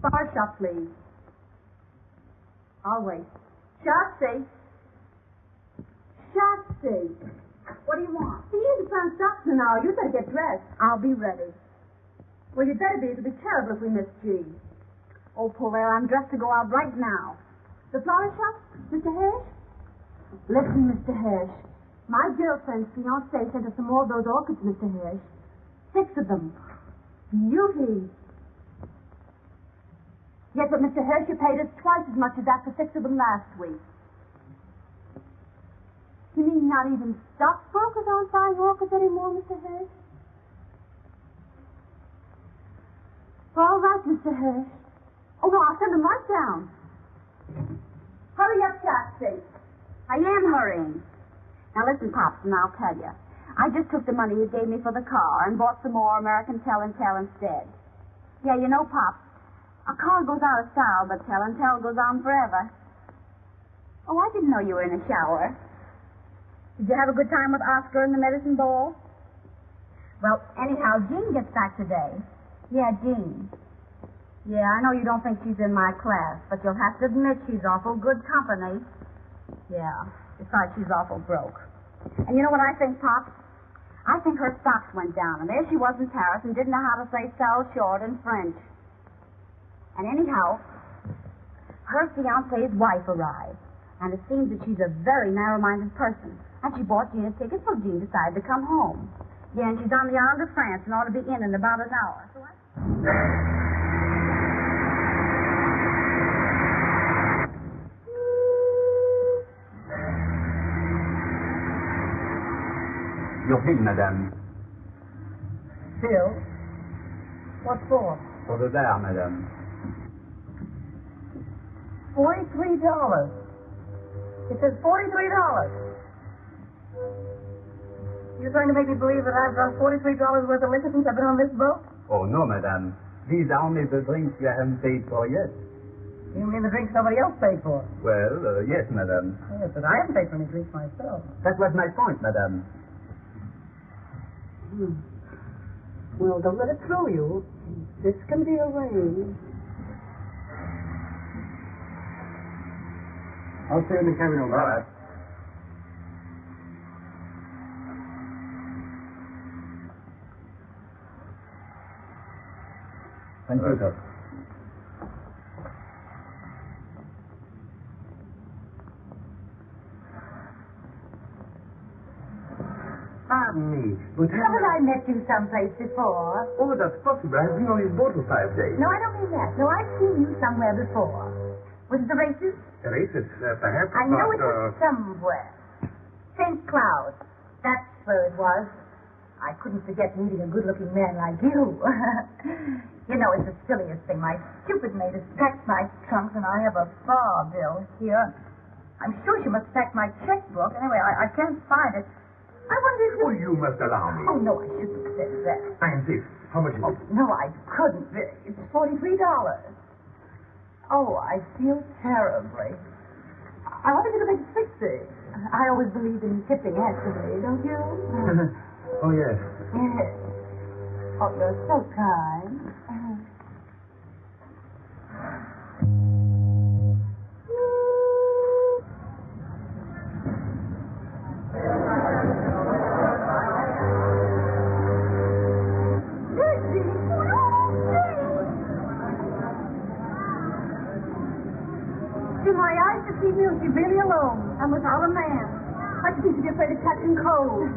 Bar shop, please. I'll wait. Shotzi. Shotzi. What do you want? He isn't found shops an hour. You better get dressed. I'll be ready. Well, you'd better be. It'll be terrible if we miss G. Oh, Polaire, I'm dressed to go out right now. The flower shop? Mr. Hirsch? Listen, Mr. Hirsch. My girlfriend's fiancé sent us some more of those orchids, Mr. Hirsch. 6 of them. Beauties. Yes, but Mr. Hirsch, you paid us twice as much as that for 6 of them last week. You mean not even stockbrokers aren't buying orchids anymore, Mr. Hirsch? Well, all right, Mr. Hirsch. Oh, no, I'll send them right down. Hurry up, Shotzi. I am hurrying. Now listen, Pops, and I'll tell you. I just took the money you gave me for the car and bought some more American Tell and Tell instead. Yeah, you know, Pops, a car goes out of style, but Tell and Tell goes on forever. Oh, I didn't know you were in the shower. Did you have a good time with Oscar and the medicine ball? Well, anyhow, Jean gets back today. Yeah, Jean. Yeah, I know you don't think she's in my class, but you'll have to admit she's awful good company. Yeah, besides she's awful broke. And you know what I think, Pop? I think her stocks went down, and there she was in Paris and didn't know how to say sell short in French. And anyhow, her fiancé's wife arrived, and it seems that she's a very narrow-minded person. And she bought Jean a ticket, so Jean decided to come home. Yeah, and she's on the island of France and ought to be in about an hour. So Your bill, madame. Bill? What for? For the bar, madame. $43. It says $43. You're trying to make me believe that I've drunk $43 worth of liquor since I've been on this boat? Oh, no, madame. These are only the drinks you haven't paid for yet. You mean the drinks somebody else paid for? Well, yes, madame. Yes, but I haven't paid for any drinks myself. That was my point, madame. Well, don't let it throw you. This can be arranged. I'll stay in the cabin, all right. Thank you, sir. Pardon me, but Haven't I met you someplace before? Oh, that's possible. I've been on his boat for 5 days. No, I don't mean that. No, I've seen you somewhere before. Was it the races? Races, perhaps, I know but, it was somewhere. St. Cloud. That's where it was. I couldn't forget meeting a good-looking man like you. You know, it's the silliest thing. My stupid maid has packed my trunks, and I have a bar bill here. I'm sure she must pack my checkbook. Anyway, I can't find it. I wonder if you... Oh, you must allow me. Oh, no, I shouldn't have said that. I insist. How much is it? No, I couldn't. It's $43. Oh, I feel terribly. I want to get a big 60. I always believe in tipping handsomely, don't you? Oh, yes. Yes. Oh, you're so kind. To my eyes, to see Milky really alone and without a man. I just need to be afraid of catching cold.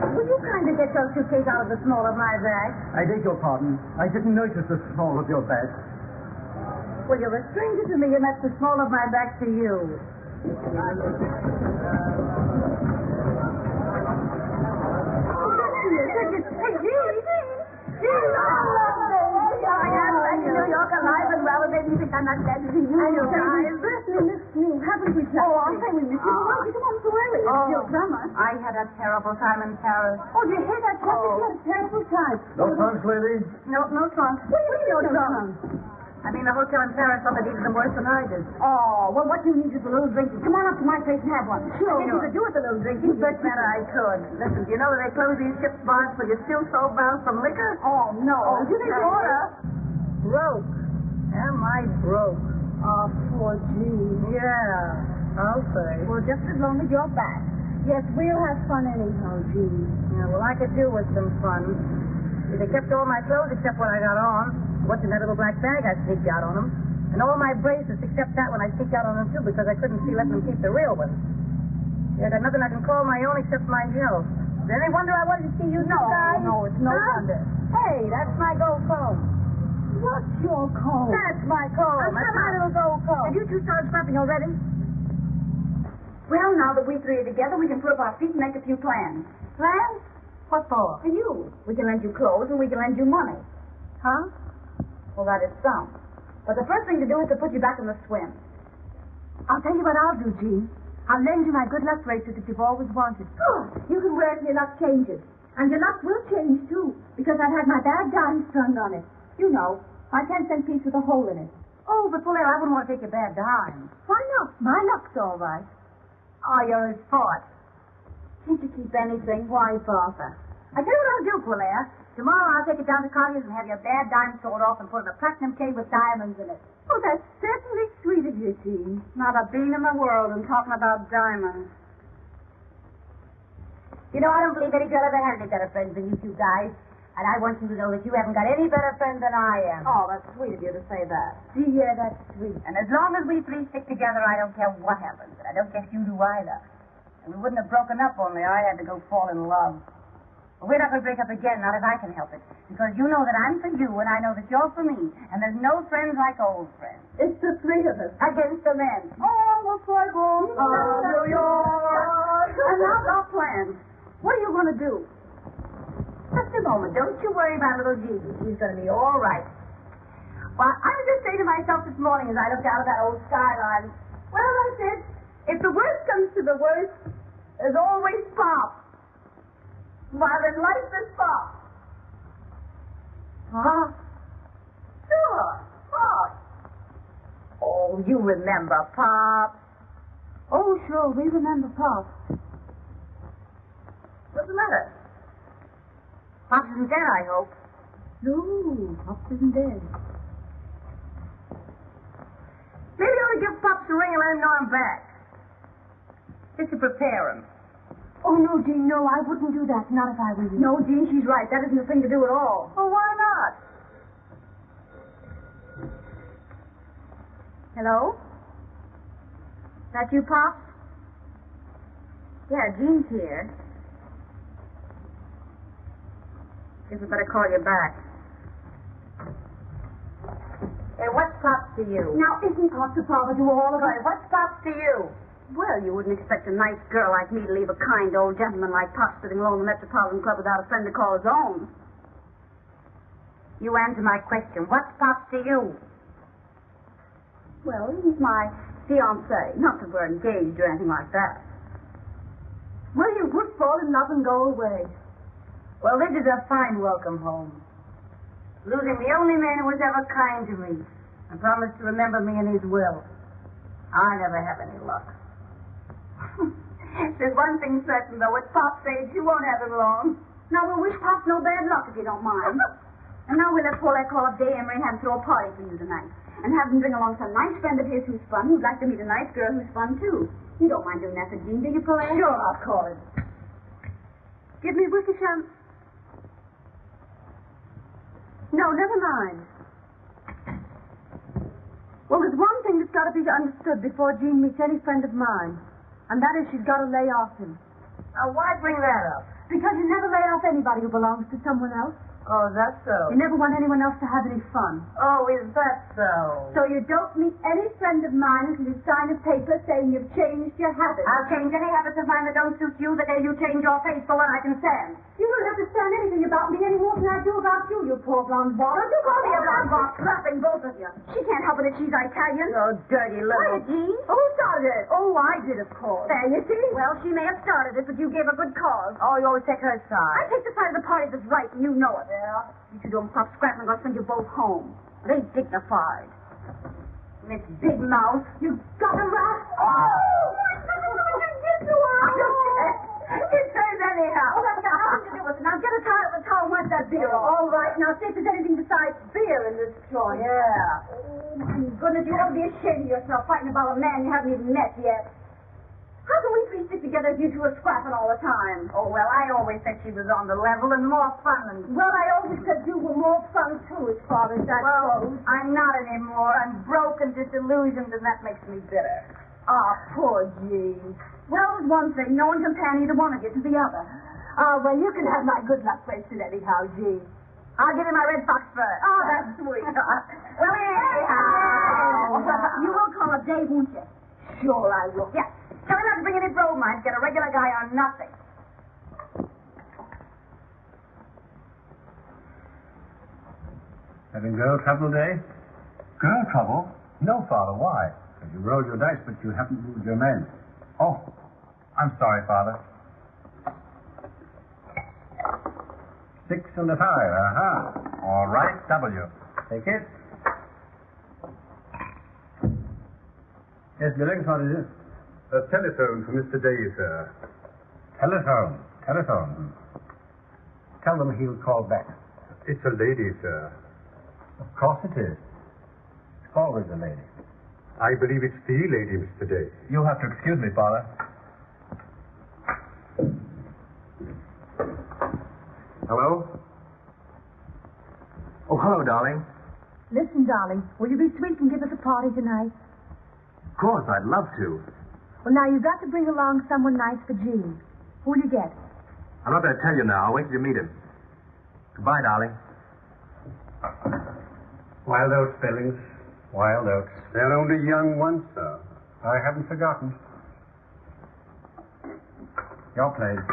Will you kind of get your suitcase out of the small of my bag? I beg your pardon. I didn't notice the small of your bag. Well, you're a stranger to me, and that's the small of my bag to you. I'm in New York alive and well, and maybe you think I'm not glad to see you, you guys. We missed you. Haven't we, Chuck? Oh, I'll say we missed you. Why did you come so early? It's your summer. I had a terrible time in Paris. Oh, did you hear that, Chuck? You had a terrible time. No trunks, lady? No trunk. What do you mean, no trunk? I mean, the hotel in Paris thought they needed them worse than I did. Oh, well, what you need is a little drinking. Come on up to my place and have one. Sure. I guess you could do with a little drinking. You bet I could. Listen, do you know that they close these ship's bars for you're still so bound from liquor? Oh, no. Oh, do they order? Broke. Am I broke? Oh, poor Jean. Yeah, I'll say. Well, just as long as you're back. Yes, we'll have fun anyhow, Jean. Yeah, well, I could do with some fun. See, they kept all my clothes except what I got on. What's in that little black bag I sneaked out on them. And all my bracelets except that one I sneaked out on them, too, because I couldn't see letting them keep the real ones. Yeah, I got nothing I can call my own except my Jill. Is there any wonder I wanted to see you guys? No, it's no wonder. Hey, that's my gold comb. What's your comb? That's my comb. That's my little gold comb. Have you two started scrapping already? Well, now that we three are together, we can put up our feet and make a few plans. Plans? What for? For you. We can lend you clothes and we can lend you money. Huh? Well, that is some. But the first thing to do is to put you back in the swim. I'll tell you what I'll do, Jean. I'll lend you my good luck bracelet that you've always wanted. Oh, you can wear it till your luck changes. And your luck will change, too, because I've had my bad dime strung on it. You know, my 10-cent piece with a hole in it. Oh, but Fuller, I wouldn't want to take your bad dime. Why not? My luck's all right. Oh, you're his sport. Can't you keep anything? Why, Father? I tell you what I'll do, Fuller. Tomorrow I'll take it down to Collier's and have your bad dime sold off and put in a platinum case with diamonds in it. Oh, that's certainly sweet of you, Jean. Not a bean in the world and talking about diamonds. You know, I don't believe any girl ever had any better friends than you two guys. And I want you to know that you haven't got any better friends than I am. Oh, that's sweet of you to say that. Yeah, that's sweet. And as long as we three stick together, I don't care what happens. And I don't guess you do either. And we wouldn't have broken up only I had to go fall in love. But we're not going to break up again, not if I can help it. Because you know that I'm for you, and I know that you're for me. And there's no friends like old friends. It's the three of us. Against the men. Oh, looks like New York. And now our plans. What are you going to do? Just a moment. Don't you worry about little Jean. She's going to be all right. Well, I was just saying to myself this morning as I looked out of that old skyline, well, I said, if the worst comes to the worst, there's always Pop. While in life is Pop. Huh? Sure. Pop. Oh, you remember Pop. Oh, sure. We remember Pop. What's the matter? Pop isn't dead, I hope. No, Pop isn't dead. Maybe I ought to give Pops a ring and let him know I'm back. Just to prepare him. Oh, no, Jean, no, I wouldn't do that. Not if I were you. No, Jean, she's right. That isn't the thing to do at all. Well, why not? Hello? That you, Pop? Yeah, Jean's here. Guess we better call you back. Hey, what's Pops to you? Now, isn't Pop the father to all of us? What's Pops to you? Well, you wouldn't expect a nice girl like me to leave a kind old gentleman like Pop sitting alone in the Metropolitan Club without a friend to call his own. You answer my question. What's Pops to you? Well, he's my fiancé. Not that we're engaged or anything like that. Well, you would fall in love and go away. Well, this is a fine welcome home. Losing the only man who was ever kind to me and promised to remember me in his will. I never have any luck. There's one thing certain, though. With Pop's age, you won't have him long. Now, we'll wish Pop no bad luck, if you don't mind. And now we'll let Paulette call up Day Emery and have him throw a party for you tonight. And have him bring along some nice friend of his who's fun, who'd like to meet a nice girl who's fun, too. You don't mind doing that for Jean, do you, Paulette? Sure, I'll call him. Give me Wickersham. No, never mind. Well, there's one thing that's got to be understood before Jean meets any friend of mine, and that is she's got to lay off him. Now, why bring that up? Because you never lay off anybody who belongs to someone else. Oh, that's so. You never want anyone else to have any fun. Oh, is that so? So you don't meet any friend of mine until you sign a paper saying you've changed your habits. I'll change any habits of mine that don't suit you the day you change your face for one I can stand. You don't understand anything about me any more than I do about you, you poor blonde bottle. Don't you call me a blonde bottle, clapping both of you. She can't help it if she's Italian. Oh, dirty little... Quiet, Jean. Who started it? Oh, I did, of course. There, you see? Well, she may have started it, but you gave a good cause. Oh, you always take her I side. take the side of the party that's right, and you know it. Yeah? You two don't stop scrapping, I'll send you both home. It ain't dignified. Miss Big Mouth. You got him, Rat? Oh! What did you get to her? It says anyhow. Oh, that's got nothing to do with it. Now get a towel and wipe that beer off. All right. Now see if there's anything besides beer in this joint. Yeah. Oh, my goodness, you ought to be ashamed of yourself fighting about a man you haven't even met yet. How can we three stick together if you two are scrapping all the time? Oh, well, I always said she was on the level and more fun than... Well, I always said you were more fun, too, as far as that goes. I'm not anymore. I'm broke and disillusioned, and that makes me bitter. Ah, poor Jean. Well, there's one thing. No one can pan either one of you to the other. Ah, well, you can have my good luck wasted anyhow, Jean. I'll give you my red fox first. Oh, that's sweet. Well, anyhow. You will call up Dave, won't you? Sure I will. Yeah. Tell him not to bring any bromide. Get a regular guy on nothing. Having girl trouble today? Girl trouble? No, Father. Why? Because you rolled your dice, but you haven't moved your men. Oh, I'm sorry, Father. 6 and a 5. All right, W. Take it. Yes, Billings, what is it? A telephone for Mr. Day, sir. Telephone. Telephone. Tell them he'll call back. It's a lady, sir. Of course it is. It's always a lady. I believe it's the lady, Mr. Day. You'll have to excuse me, Father. Hello? Oh, hello, darling. Listen, darling, will you be sweet and give us a party tonight? Of course, I'd love to. Well, now, you've got to bring along someone nice for Jean. Who'll you get? I'm not going to tell you now. I'll wait till you meet him. Goodbye, darling. Wild oats, Billings. Wild oats. They're only young ones, sir. I haven't forgotten. Your place.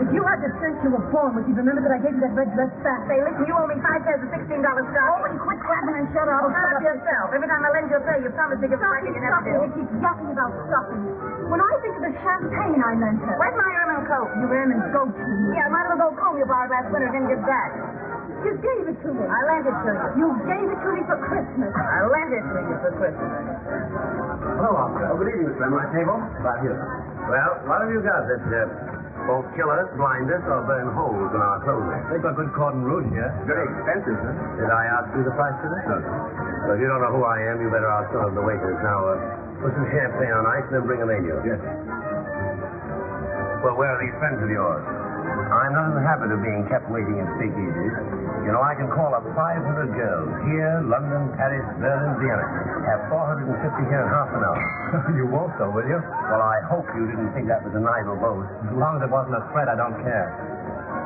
If you had the sense you were born with, you'd remember that I gave you that red dress back. Say, listen, you owe me 5 pairs of $16 stock. Oh, and quit clapping and shut up. Shut up yourself. Every time I lend you a pay, you promise to give back and you never do. You keep yapping about stuffing. When I think of the champagne I lent her. Where's my ermine coat? You ermine goat cheese. Yeah, my little gold comb you borrowed last winter didn't give back. You gave it to me. I lent it to you. You gave it to me for Christmas. I lent it to you for Christmas. Hello, Oscar. Oh, good evening, Slim. My table? Right here. Well, what have you got that won't kill us, blind us, or burn holes in our clothing? They've got good cordon rouge here. Very expensive, sir. Did I ask you the price for this? No. So if you don't know who I am, you better ask some of the waiters. Now, put some champagne on ice and then bring a menu. Yes. Well, where are these friends of yours? I'm not in the habit of being kept waiting in speakeasies. You know, I can call up 500 girls here, London, Paris, Berlin, Vienna. Have 450 here in half an hour. You won't, though, will you? Well, I hope you didn't think that was an idle boast. As long as it wasn't a threat, I don't care.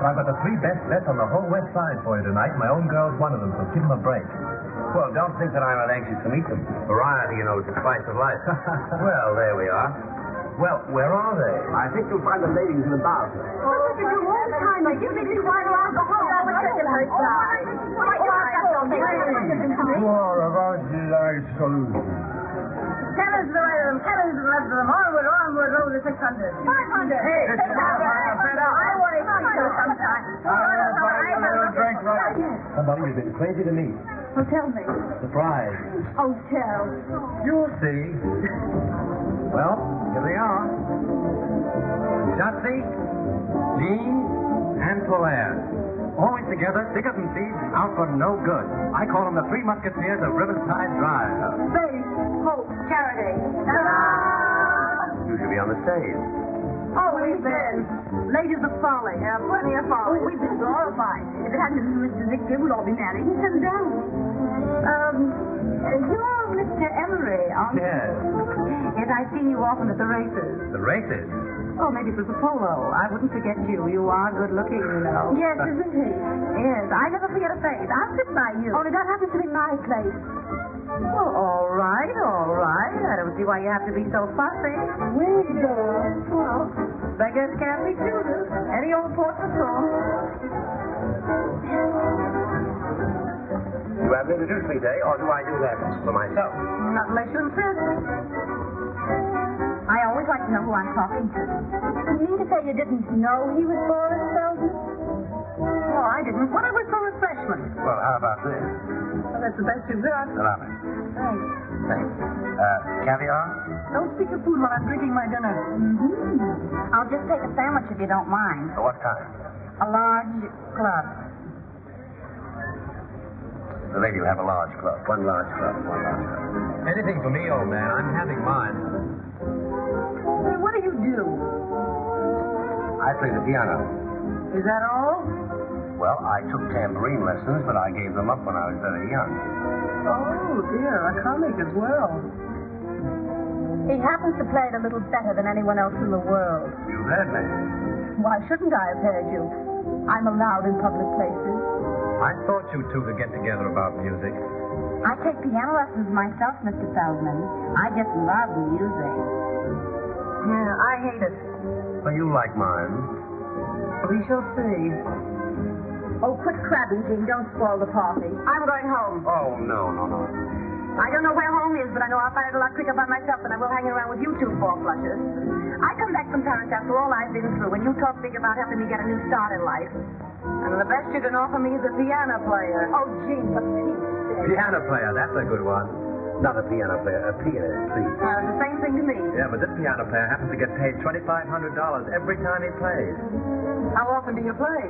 But I've got the 3 best bets on the whole West Side for you tonight. My own girl's one of them, so give them a break. Well, don't think that I'm not anxious to meet them. Variety, you know, is the spice of life. Well, there we are. Well, where are they? I think you'll find the ladies in the bar, sir. Oh, look at you all the time. Like, you make me want to go home. I was such a hurt side. You are a right solution. Tell us the right of them. Tell us the left of them. Onward, onward, roll to 600. 500. Hey, I want to see you sometime. Somebody you've been crazy to meet. Well, tell me. Surprise. Oh, tell. You'll see. Well, here they are. Shotzi, Jean, and Polaire. Always together, thicker than thieves, out for no good. I call them the 3 Musketeers of Riverside Drive. Faith, hope, charity. You should be on the stage. Oh, we've been. Ladies of folly. Yeah, plenty of folly. Oh, we've been glorified. If it hadn't been for Mr. Victor, we'd all be married and settled down. You're Mr. Emery, aren't you? Yes. Yes, I've seen you often at the races. The races? Oh, maybe it was a polo. I wouldn't forget you. You are good looking, you know. Yes, isn't he? Yes, I never forget a face. I'll sit by you. Only that happens to be my place. Well, all right, all right. I don't see why you have to be so fussy. Well, beggars can't be choosers. Any old portrait song. You haven't introduced me, Day, or do I do that for myself? Not unless you insist. I always like to know who I'm talking to. You mean to say you didn't know he was Boris Feldman? Oh, I didn't. What was for refreshment? Well, how about this? Well, that's the best you've got. Allow me. Thanks. Thanks. Caviar? Don't speak of food while I'm drinking my dinner. Mm-hmm. I'll just take a sandwich if you don't mind. What kind? A large club. The lady will have a large club. One large club. Anything for me, old man. I'm having mine. Hey, what do you do? I play the piano. Is that all? Well, I took tambourine lessons, but I gave them up when I was very young. Oh, dear, a comic as well. He happens to play it a little better than anyone else in the world. You've heard me. Why shouldn't I have heard you? I'm allowed in public places. I thought you two could get together about music. I take piano lessons myself, Mr. Feldman. I just love music. Yeah, I hate it. Well, you like mine. We shall see. Oh, quit crabbing, Jean. Don't spoil the party. I'm going home. Oh, no. I don't know where home is, but I know I'll find it a lot quicker by myself than I will hanging around with you two four-flushers. I come back from Paris after all I've been through, and you talk big about helping me get a new start in life. And the best you can offer me is a piano player. Oh, Jean, for Pete's sake. Piano player, that's a good one. Not a piano player, a pianist, please. It's the same thing to me. Yeah, but this piano player happens to get paid $2,500 every time he plays. How often do you play?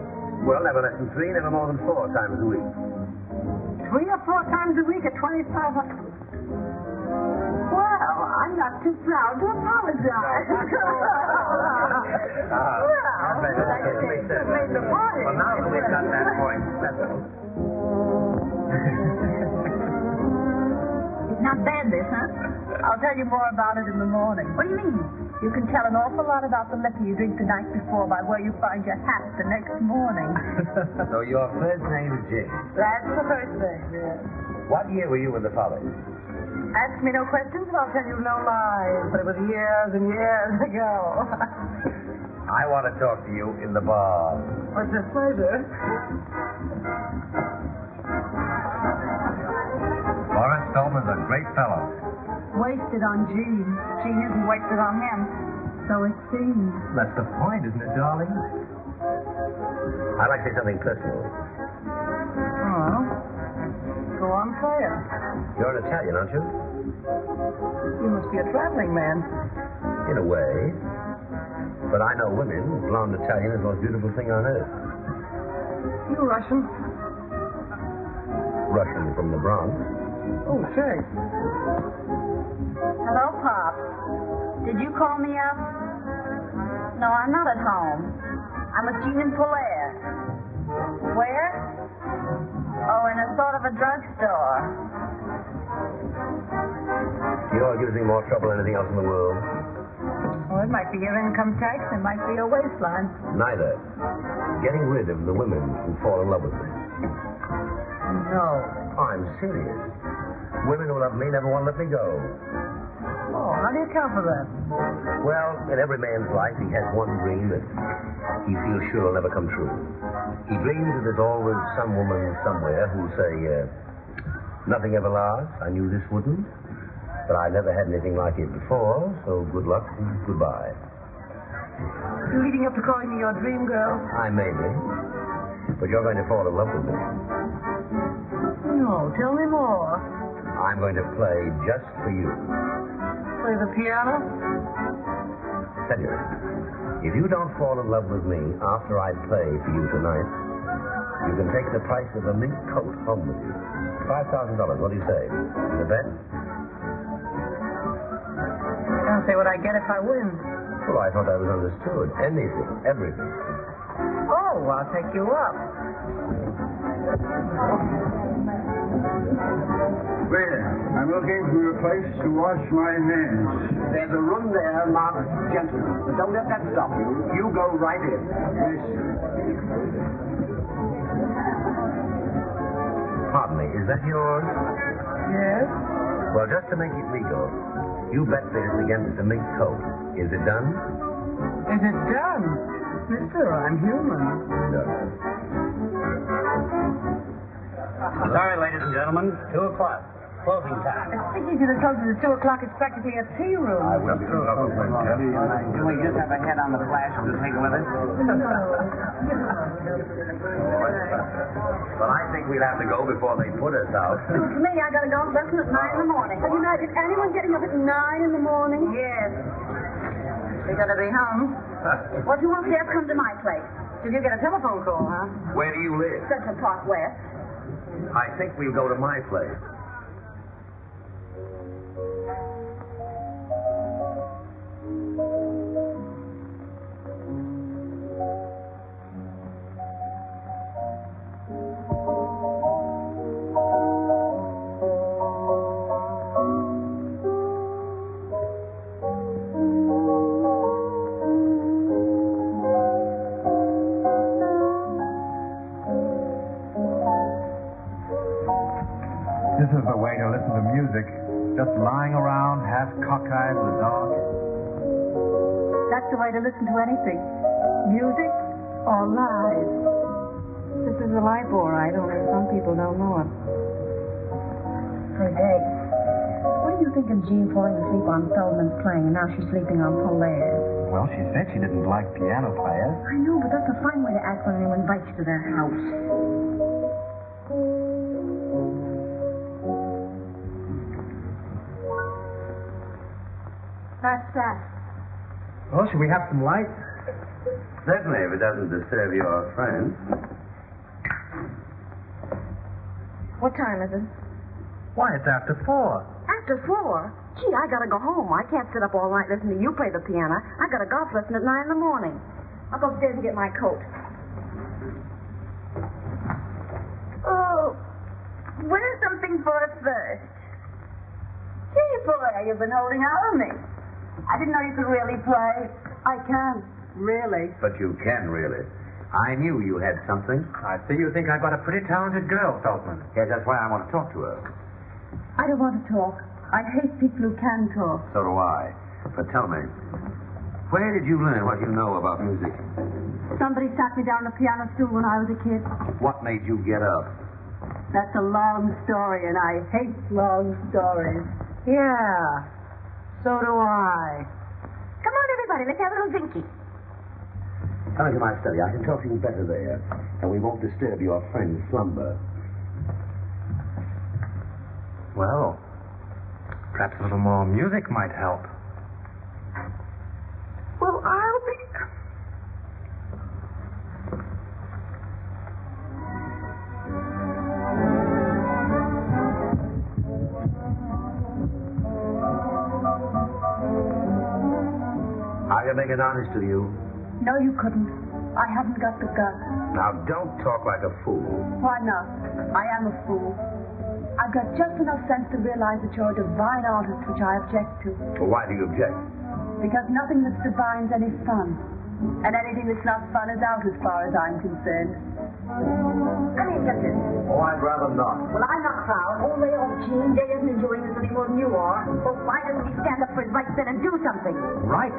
Well, never less than 3, never more than 4 times a week. 3 or 4 times a week at $2,500. Well, I'm not too proud to apologize. I bet that's what we said. Made the point. Well, now that we've got that point settled. Not bad, this, huh? I'll tell you more about it in the morning. What do you mean? You can tell an awful lot about the liquor you drink the night before by where you find your hat the next morning. So your first name is Jane. That's the first thing, yes. What year were you with the Follies? Ask me no questions and I'll tell you no lies. But it was years and years ago. I want to talk to you in the bar. What's a pleasure? Boris Feldman's a great fellow. Wasted on Jean. Jean isn't wasted on him. So it seems. That's the point, isn't it, darling? I'd like to say something personal. Oh. Go on, say it. You're an Italian, aren't you? You must be a traveling man. In a way. But I know women. Blonde Italian is the most beautiful thing on earth. You Russian? Russian from the Bronx. Oh, say. Hello, Pop. Did you call me up? No, I'm not at home. I'm with Jean and Polaire. Where? Oh, in a sort of a drugstore. You know what gives me more trouble than anything else in the world? Oh, it might be your income tax. It might be your waistline. Neither. Getting rid of the women who fall in love with me. No. I'm serious. Women who love me never want to let me go. Oh, how do you account for that? Well, in every man's life, he has one dream that he feels sure will never come true. He dreams that there's always some woman somewhere who'll say, nothing ever lasts. I knew this wouldn't. But I never had anything like it before, so good luck and goodbye. You leading up to calling me your dream girl? I may be. But you're going to fall in love with me. No, tell me more. I'm going to play just for you. Play the piano? Tell you, if you don't fall in love with me after I play for you tonight, you can take the price of a mink coat home with you. $5,000. What do you say? Is it a bet? I'll say what I get if I win. Well, I thought I was understood. Anything, everything. Oh, I'll take you up. Waiter, I'm looking for a place to wash my hands. There's a room there marked gentlemen. But don't let that stop you. You go right in. Yes, sir. Pardon me, is that yours? Yes? Well, just to make it legal, you bet this against the mink coat. Is it done? Is it done? Mister, I'm human. No. Sorry, ladies and gentlemen. 2 o'clock. Closing time. I think you should have told me the 2 o'clock is practically a tea room. I will be. Do we just have a head on the flash to take with us? Well, I think we'll have to go before they put us out. To me, I got to go to lesson at 9 in the morning. Can you imagine anyone getting up at 9 in the morning? Yes. We got to be home. Well, if you won't dare come to my place. Did you get a telephone call, huh? Where do you live? Central Park West. I think we'll go to my place. This is the way to listen to music. Just lying around, half cockeyed with a dog. That's the way to listen to anything. Music or lies. This is a life, all right, only some people don't know it. Hey, Dave, what do you think of Jean falling asleep on Feldman's playing and now she's sleeping on Polaire? Well, she said she didn't like piano players. I know, but that's a fine way to act when anyone invites you to their house. That's that. Well, should we have some light? Certainly, if it doesn't disturb your friend. What time is it? Why, it's after 4. After 4? Gee, I got to go home. I can't sit up all night listening to you play the piano. I got a golf lesson at 9 in the morning. I'll go upstairs and get my coat. Oh, wear something for us first. Gee, boy, you've been holding out on me. I didn't know you could really play. I can, really. But you can, really. I knew you had something. I see you think I've got a pretty talented girl, Feldman. Yes, that's why I want to talk to her. I don't want to talk. I hate people who can talk. So do I. But tell me, where did you learn what you know about music? Somebody sat me down on a piano stool when I was a kid. What made you get up? That's a long story, and I hate long stories. Yeah, so do I. Come on, everybody. Let's have a little drinky. Come into my study. I can talk to you better there, and we won't disturb your friend's slumber. Well, perhaps a little more music might help. Well, I'll be... I can make it honest to you. No, you couldn't. I haven't got the guts. Now, don't talk like a fool. Why not? I am a fool. I've got just enough sense to realize that you're a divine artist, which I object to. Well, why do you object? Because nothing that's divine's any fun. And anything that's not fun is out as far as I'm concerned. Come here, get this. Oh, I'd rather not. Well, I'm not proud. Oh, lay off, Gene. Day isn't enjoying this any more than you are. Well, why doesn't he stand up for his rights then and do something? Rights?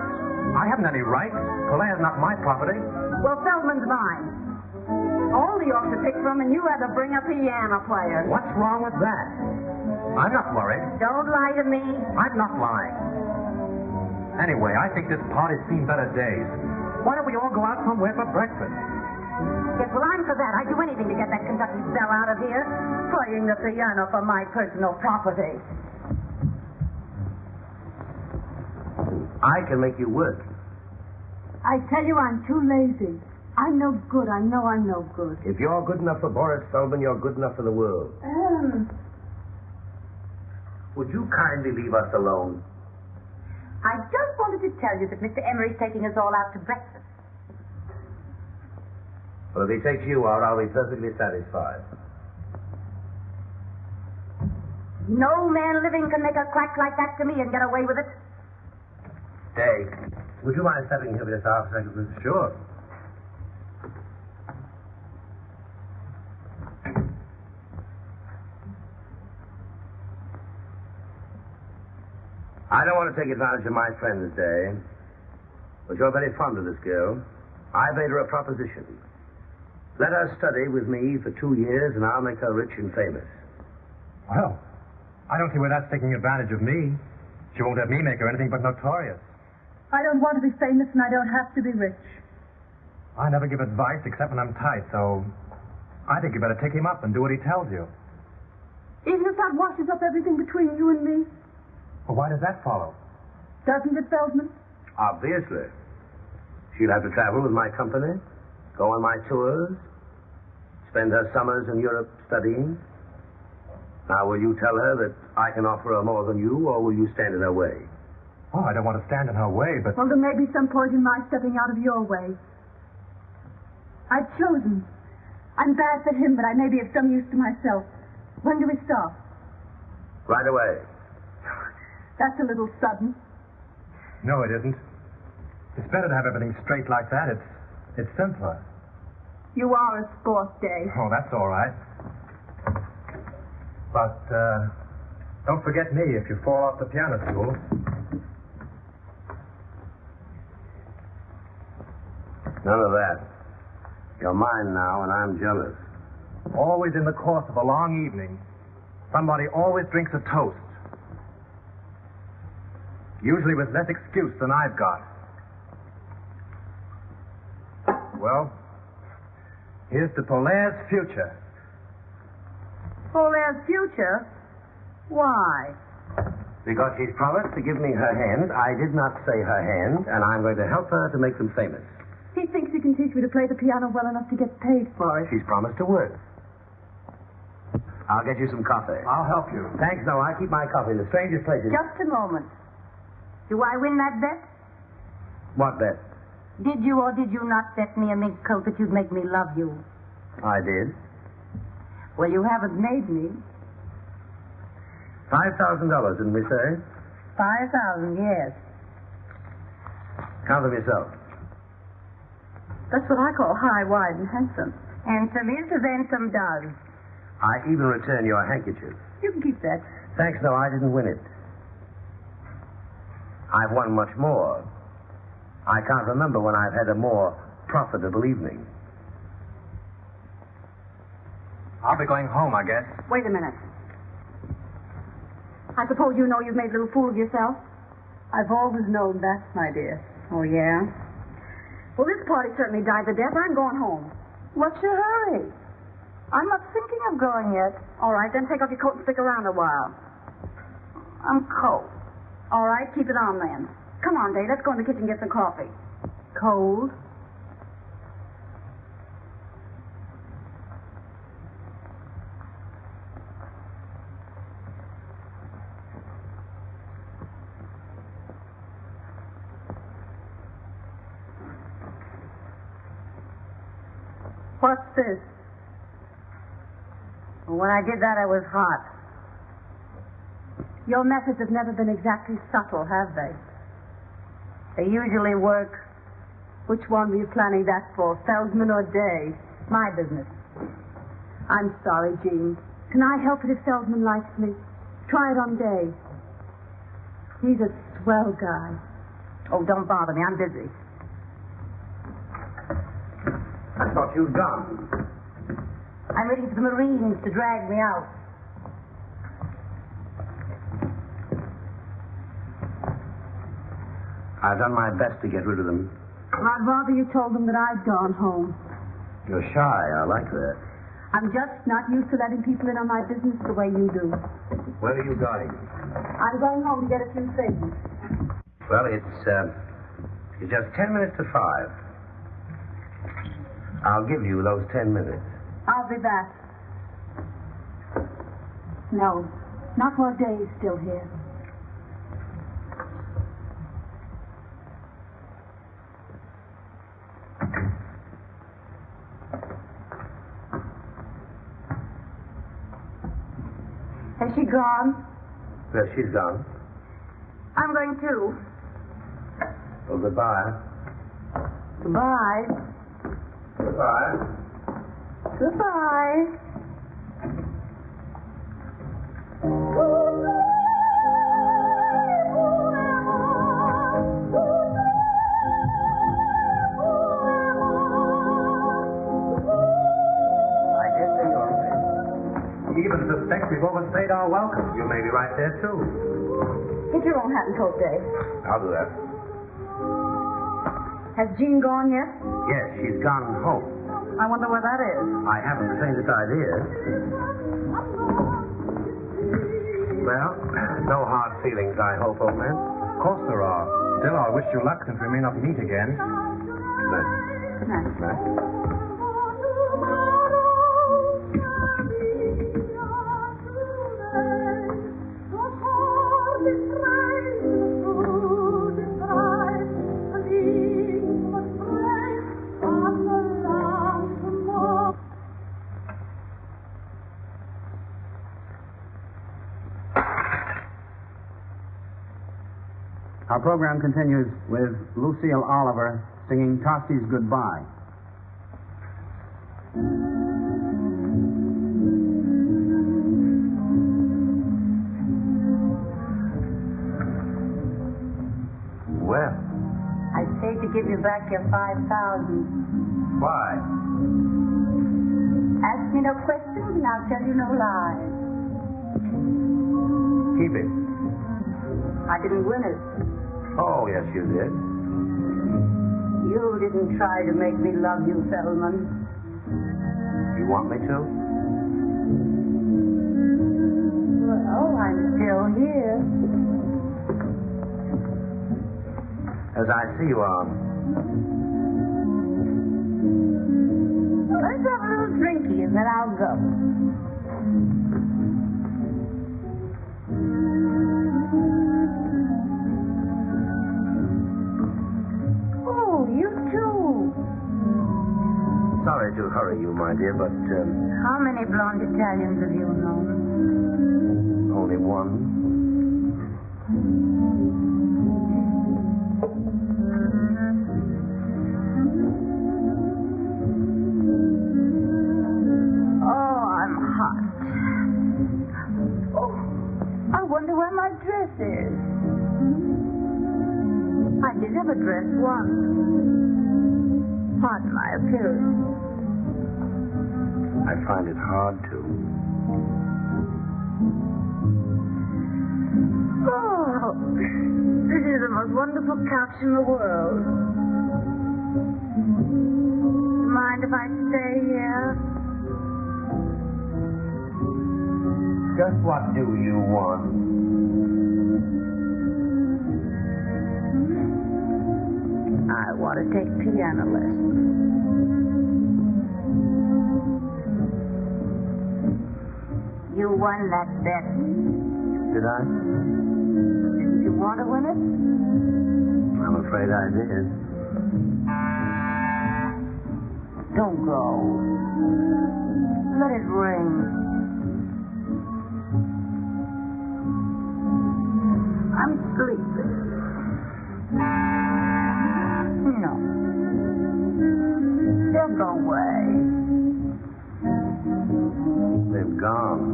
I haven't any rights. Polaire's not my property. Well, Feldman's mine. All the ought to pick from, and you had to bring a piano player. What's wrong with that? I'm not worried. Don't lie to me. I'm not lying. Anyway, I think this party's seen better days. Why don't we all go out somewhere for breakfast? Yes, well, I'm for that. I'd do anything to get that Kentucky belle out of here. Playing the piano for my personal property. I can make you work. I tell you, I'm too lazy. I'm no good. I know I'm no good. If you're good enough for Boris Feldman, you're good enough for the world. Would you kindly leave us alone? I just wanted to tell you that Mr. Emery's taking us all out to breakfast. Well, if he takes you out, I'll be perfectly satisfied. No man living can make a crack like that to me and get away with it. Dave, would you mind stepping here for just half a second, please? Sure. I don't want to take advantage of my friend's day, but you're very fond of this girl. I made her a proposition. Let her study with me for 2 years, and I'll make her rich and famous. Well, I don't see where that's taking advantage of me. She won't have me make her anything but notorious. I don't want to be famous, and I don't have to be rich. I never give advice except when I'm tight, so I think you better take him up and do what he tells you. Even if that washes up everything between you and me? Well, why does that follow? Doesn't it, Feldman? Obviously. She'll have to travel with my company, go on my tours, spend her summers in Europe studying. Now, will you tell her that I can offer her more than you, or will you stand in her way? Oh, I don't want to stand in her way, but... Well, there may be some point in my stepping out of your way. I've chosen. I'm bad for him, but I may be of some use to myself. When do we start? Right away. That's a little sudden. No, it isn't. It's better to have everything straight like that. It's simpler. You are a sport, Dave. Oh, that's all right. But, don't forget me if you fall off the piano stool. None of that. You're mine now, and I'm jealous. Always in the course of a long evening, somebody always drinks a toast. Usually with less excuse than I've got. Well, here's to Polaire's future. Polaire's future? Why? Because she's promised to give me her hand. I did not say her hand, and I'm going to help her to make them famous. He thinks he can teach me to play the piano well enough to get paid for it. She's promised to work. I'll get you some coffee. I'll help you. Thanks, no, I keep my coffee in the strangest places. Just a moment. Do I win that bet? What bet? Did you or did you not bet me a mink coat that you'd make me love you? I did. Well, you haven't made me. $5,000, didn't we say? 5,000, yes. Count them yourself. That's what I call high, wide, and handsome. Handsome is as handsome does. I even return your handkerchief. You can keep that. Thanks, no, I didn't win it. I've won much more. I can't remember when I've had a more profitable evening. I'll be going home, I guess. Wait a minute. I suppose you know you've made a little fool of yourself? I've always known that, my dear. Oh, yeah? Well, this party certainly died the death. I'm going home. What's your hurry? I'm not thinking of going yet. All right, then take off your coat and stick around a while. I'm cold. All right, keep it on then. Come on, Dave, let's go in the kitchen and get some coffee. Cold? What's this? When I did that, I was hot. Your methods have never been exactly subtle, have they? They usually work. Which one were you planning that for, Feldman or Day? My business. I'm sorry, Jean. Can I help it if Feldman likes me? Try it on Day. He's a swell guy. Oh, don't bother me. I'm busy. I thought you'd gone. I'm waiting for the Marines to drag me out. I've done my best to get rid of them. Well, I'd rather you told them that I'd gone home. You're shy. I like that. I'm just not used to letting people in on my business the way you do. Where are you going? I'm going home to get a few things. Well, it's just 10 minutes to 5. I'll give you those 10 minutes. I'll be back. No, not while Dave's still here. Has she gone? Yes, she's gone. I'm going too. Well, goodbye. Goodbye. Goodbye. Goodbye. even suspect we've overstayed our welcome. You may be right there, too. Get your own hat and coat, Dave. I'll do that. Has Jean gone yet? Yes, she's gone home. I wonder where that is. I haven't the faintest idea. Well, no hard feelings, I hope, old man. Of course there are. Still, I wish you luck since we may not meet again. Good night. Good night. Good night. Our program continues with Lucille Oliver singing Tossie's Goodbye. Well, I'd say to give you back your 5,000. why? Ask me no questions and I'll tell you no lies. Keep it. I didn't win it. Oh, yes, you did. You didn't try to make me love you, Feldman. You want me to? Well, I'm still here. As I see you are. Let's have a little drinky and then I'll go. Oh, you too. Sorry to hurry you, my dear, but How many blonde Italians have you known? only one. Oh, I'm hot. Oh, I wonder where my dress is. I did have a dress once. Pardon my appearance. I find it hard to. Oh, this is the most wonderful couch in the world. Mind if I stay here? Just what do you want? I want to take piano lessons. You won that bet. Did I? Didn't you want to win it? I'm afraid I did. Don't go. Let it ring. I'm sleepy. No. They'll go away. They've gone.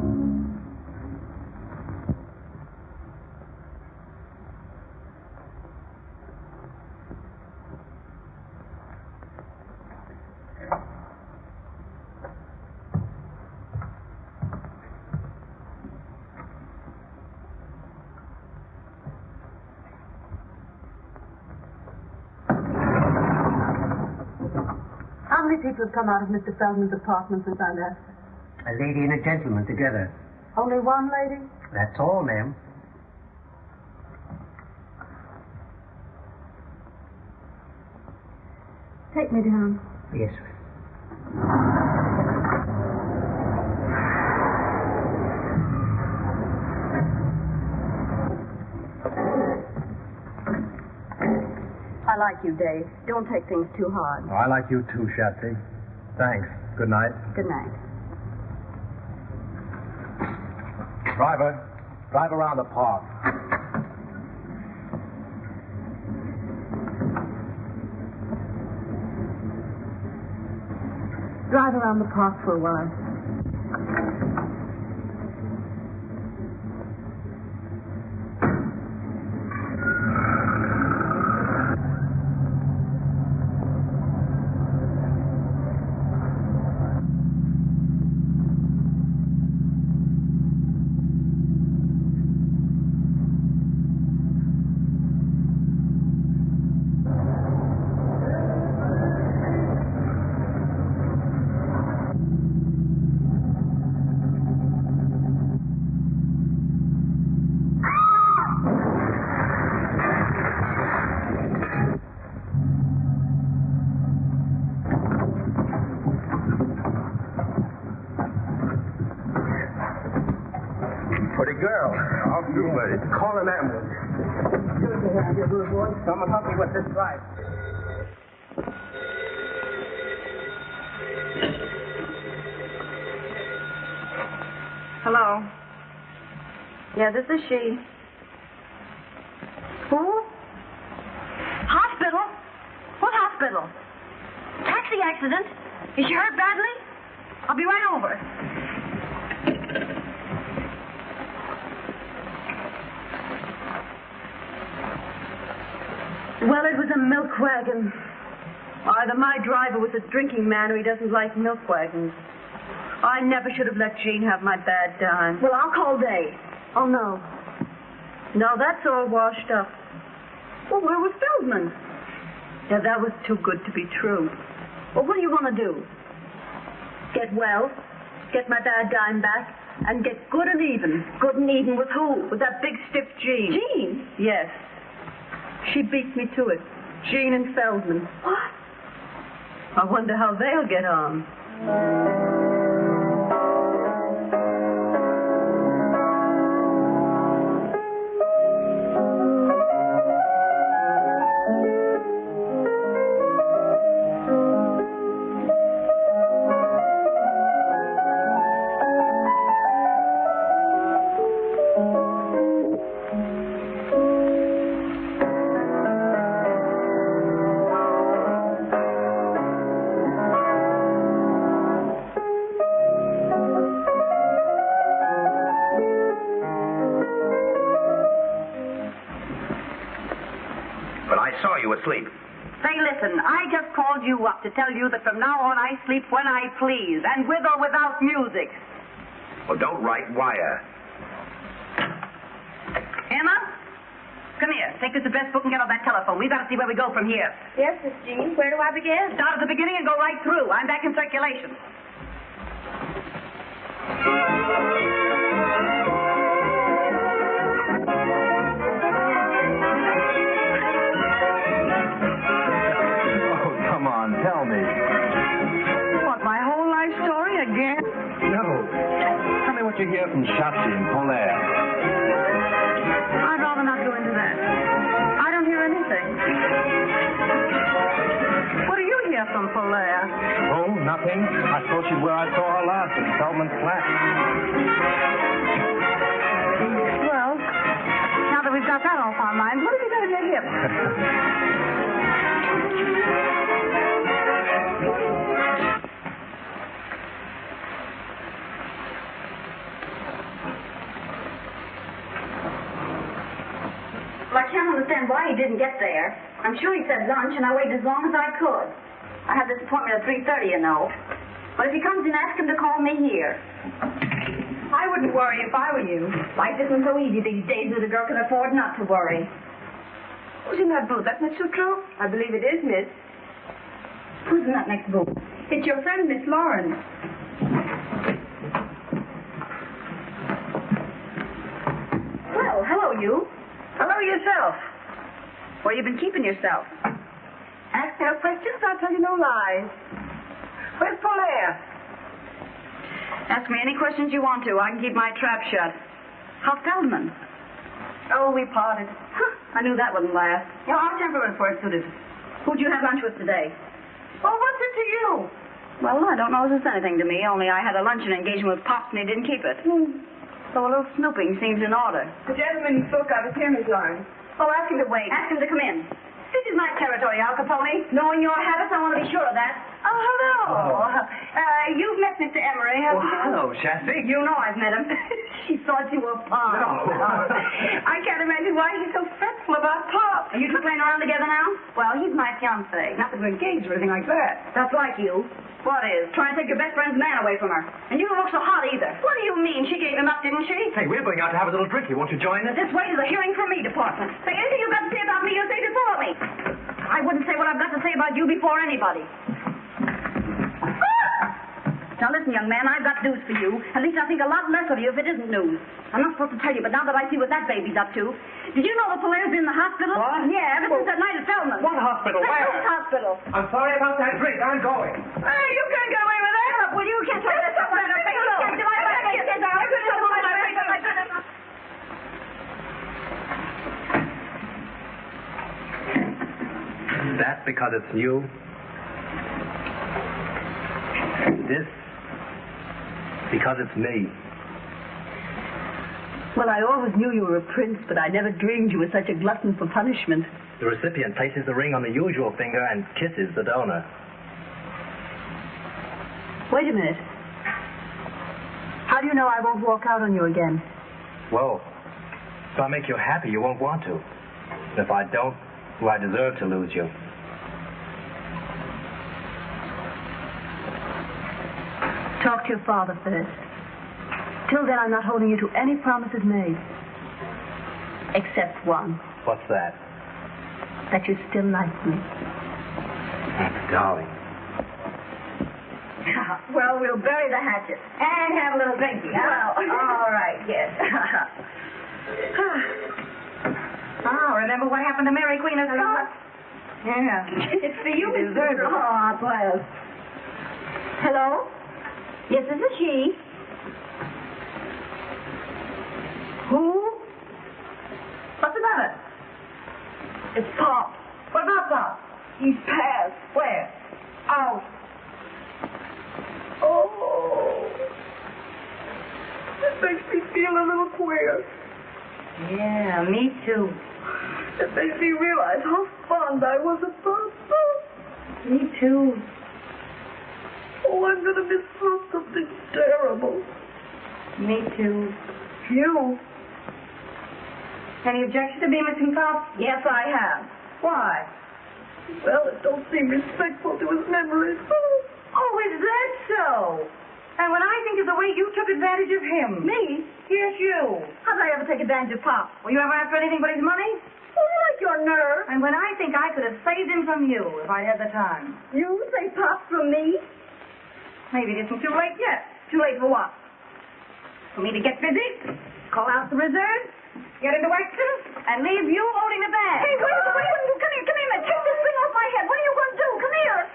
How many people have come out of Mr. Feldman's apartment since I left? A lady and a gentleman together. Only one lady? That's all, ma'am. Take me down. Yes, sir. I like you, Dave. Don't take things too hard. Oh, I like you too, Shatsy. Thanks. Good night. Good night. Driver, drive around the park. Drive around the park for a while. Pretty girl. I'll do, buddy. Call an ambulance. Good to have you, little boy. Someone help me with this drive. Hello. Yeah, this is she. Who? Hospital? What hospital? Taxi accident? Is she hurt badly? I'll be right over. Well, it was a milk wagon. Either my driver was a drinking man or he doesn't like milk wagons. I never should have let Jean have my bad time. Well, I'll call Dave. Oh, no. No, that's all washed up. Well, where was Feldman? Yeah, that was too good to be true. Well, what do you want to do? Get well, get my bad dime back, and get good and even. Good and even with who? With that big stiff Jean. Jean? Yes. She beat me to it. Jean and Feldman. What? I wonder how they'll get on. Asleep. Say, listen, I just called you up to tell you that from now on I sleep when I please, and with or without music. Well, don't write wire. Emma? Come here. Take us the best book and get on that telephone. We've got to see where we go from here. Yes, Miss Jean. Where do I begin? Start at the beginning and go right through. I'm back in circulation. Tell me. What, my whole life story again? No. Tell me what you hear from Shotzi and Polaire. I'd rather not go into that. I don't hear anything. What do you hear from Polaire? Oh, nothing. I thought she's where I saw her last, at Feldman's flat. Well, now that we've got that off our minds, what have you got in your hip? Well, I can't understand why he didn't get there. I'm sure he said lunch, and I waited as long as I could. I had this appointment at 3:30, you know. But if he comes in, ask him to call me here. I wouldn't worry if I were you. Life isn't so easy these days that a girl can afford not to worry. Who's in that booth? That's Miss Sutro? I believe it is, Miss. Who's in that next booth? It's your friend, Miss Lawrence. Well, hello, you. Hello yourself. Where you been keeping yourself? Ask no questions, I'll tell you no lies. Where's Polaire? Ask me any questions you want to. I can keep my trap shut. How's Feldman? Oh, we parted. Huh, I knew that wouldn't last. You know, our temperaments weren't suited. Who'd you have lunch with today? Oh, what's it to you? Well, I don't know if it's anything to me, only I had a luncheon engagement with Pops and he didn't keep it. So a little snooping seems in order. The gentleman you spoke of is here, Miss Lawrence. Oh, ask him to wait. Ask him to come in. This is my territory, Al Capone. Knowing your habits, I want to be sure of that. Oh, hello. You've met Mr. Emery, haven't you? Hello, Shasty. You know I've met him. She thought you were Pop. No. I can't imagine why he's so fretful about Pop. Are you two playing around together now? Well, he's my fiancé. Not that we're engaged or anything like that. That's like you. What is? Trying to take your best friend's man away from her. And you don't look so hot either. What do you mean? She gave him up, didn't she? Hey, we're going out to have a little drinky. Won't you join us? This way to the hearing from me department. Say anything you've got to say about me, you say before me. I wouldn't say what I've got to say about you before anybody. Now listen, young man, I've got news for you. At least I think a lot less of you if it isn't news. I'm not supposed to tell you, but now that I see what that baby's up to. Did you know that Polaire's been in the hospital? What? Yeah, ever since that night at Feldman. What hospital? The Where? Coast Hospital. I'm sorry about that drink. I'm going. Hey, you can't get away with that. Will you kiss my face? That because it's new? This because it's me. Well, I always knew you were a prince, but I never dreamed you were such a glutton for punishment. The recipient places the ring on the usual finger and kisses the donor. Wait a minute. How do you know I won't walk out on you again? Well, if I make you happy, you won't want to. If I don't, well, I deserve to lose you. Talk to your father first. Till then, I'm not holding you to any promises made. Except one. What's that? That you still like me. Darling. Well, we'll bury the hatchet. And have a little drinky, huh? Well, all right, yes. Remember what happened to Mary Queen of Scots? Yeah. It's the you, Mr. Oh, well. Hello? Yes, this is she. Who? What's the matter? It's Pop. What about Pop? He's passed. Where? Out. Oh. It makes me feel a little queer. Yeah, me too. It makes me realize how fond I was of Pop. Me too. Oh, I'm going to miss something terrible. Me too. You? Any objection to me missing Pop? Yes, I have. Why? Well, it don't seem respectful to his memory. Oh, is that so? And when I think of the way you took advantage of him. Me? Yes, you. How did I ever take advantage of Pop? Were you ever after anything but his money? Oh, you like your nerve. And when I think I could have saved him from you if I'd had the time. You say Pop from me? Maybe it isn't too late yet. Too late for what? For me to get busy, call out the reserve, get into action, and leave you holding the bag. Hey, wait. Come here, man. Take this thing off my head. What are you going to do? Come here.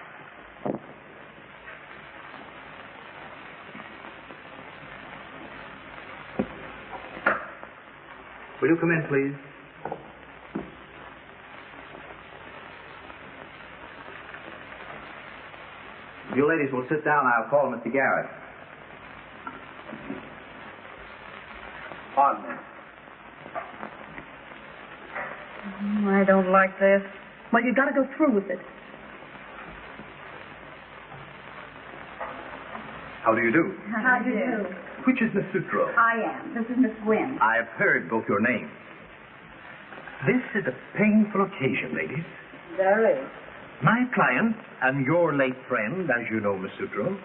Will you come in, please? If you ladies will sit down, I'll call Mr. Garrett. Pardon me. I don't like this. Well, you got to go through with it. How do you do? How do you do? Which is Miss Sutro? I am. This is Miss Gwynn. I have heard both your names. This is a painful occasion, ladies. Very. My client and your late friend, as you know, Miss Sutro,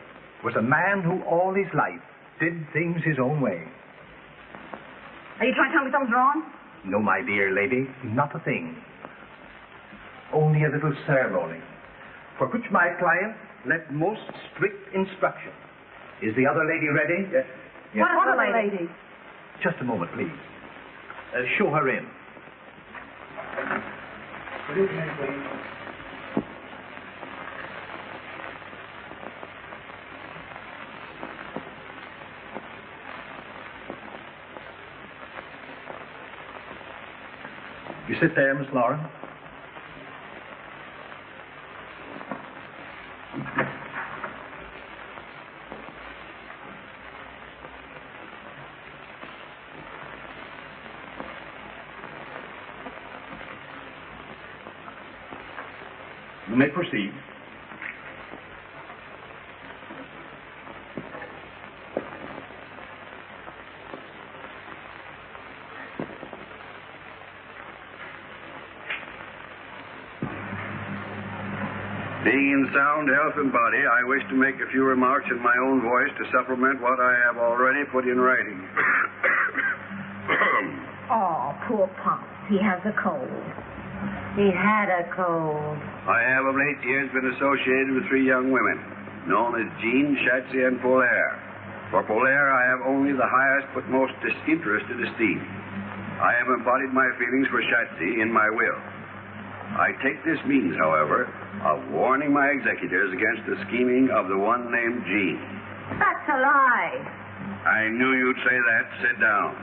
was a man who all his life did things his own way. Are you trying to tell me something's wrong? No, my dear lady, not a thing. Only a little ceremony, for which my client left most strict instruction. Is the other lady ready? Yes. What other lady? Just a moment, please. Show her in. Good evening, please. You sit there, Miss Lauren. You may proceed. Being in sound health and body, I wish to make a few remarks in my own voice to supplement what I have already put in writing. Oh, poor Pop. He has a cold. He had a cold. I have of late years been associated with 3 young women, known as Jean, Shatsy, and Polaire. For Polaire, I have only the highest but most disinterested esteem. I have embodied my feelings for Shatsy in my will. I take this means, however, of warning my executors against the scheming of the one named Jean. That's a lie. I knew you'd say that. Sit down.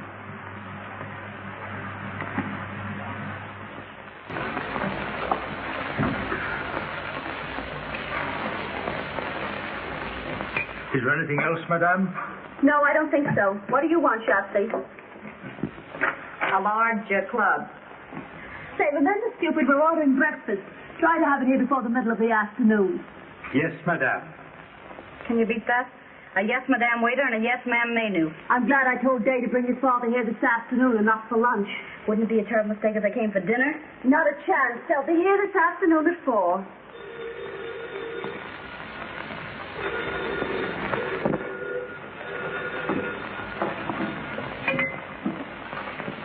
Is there anything else, madame? No, I don't think so. What do you want, Shasta? A large club. Say, remember, stupid, we're ordering breakfast. Try to have it here before the middle of the afternoon. Yes, madame. Can you beat that? A yes, madame waiter and a yes, ma'am menu. I'm glad I told Day to bring his father here this afternoon and not for lunch. Wouldn't it be a terrible mistake if they came for dinner? Not a chance. They'll be here this afternoon at 4.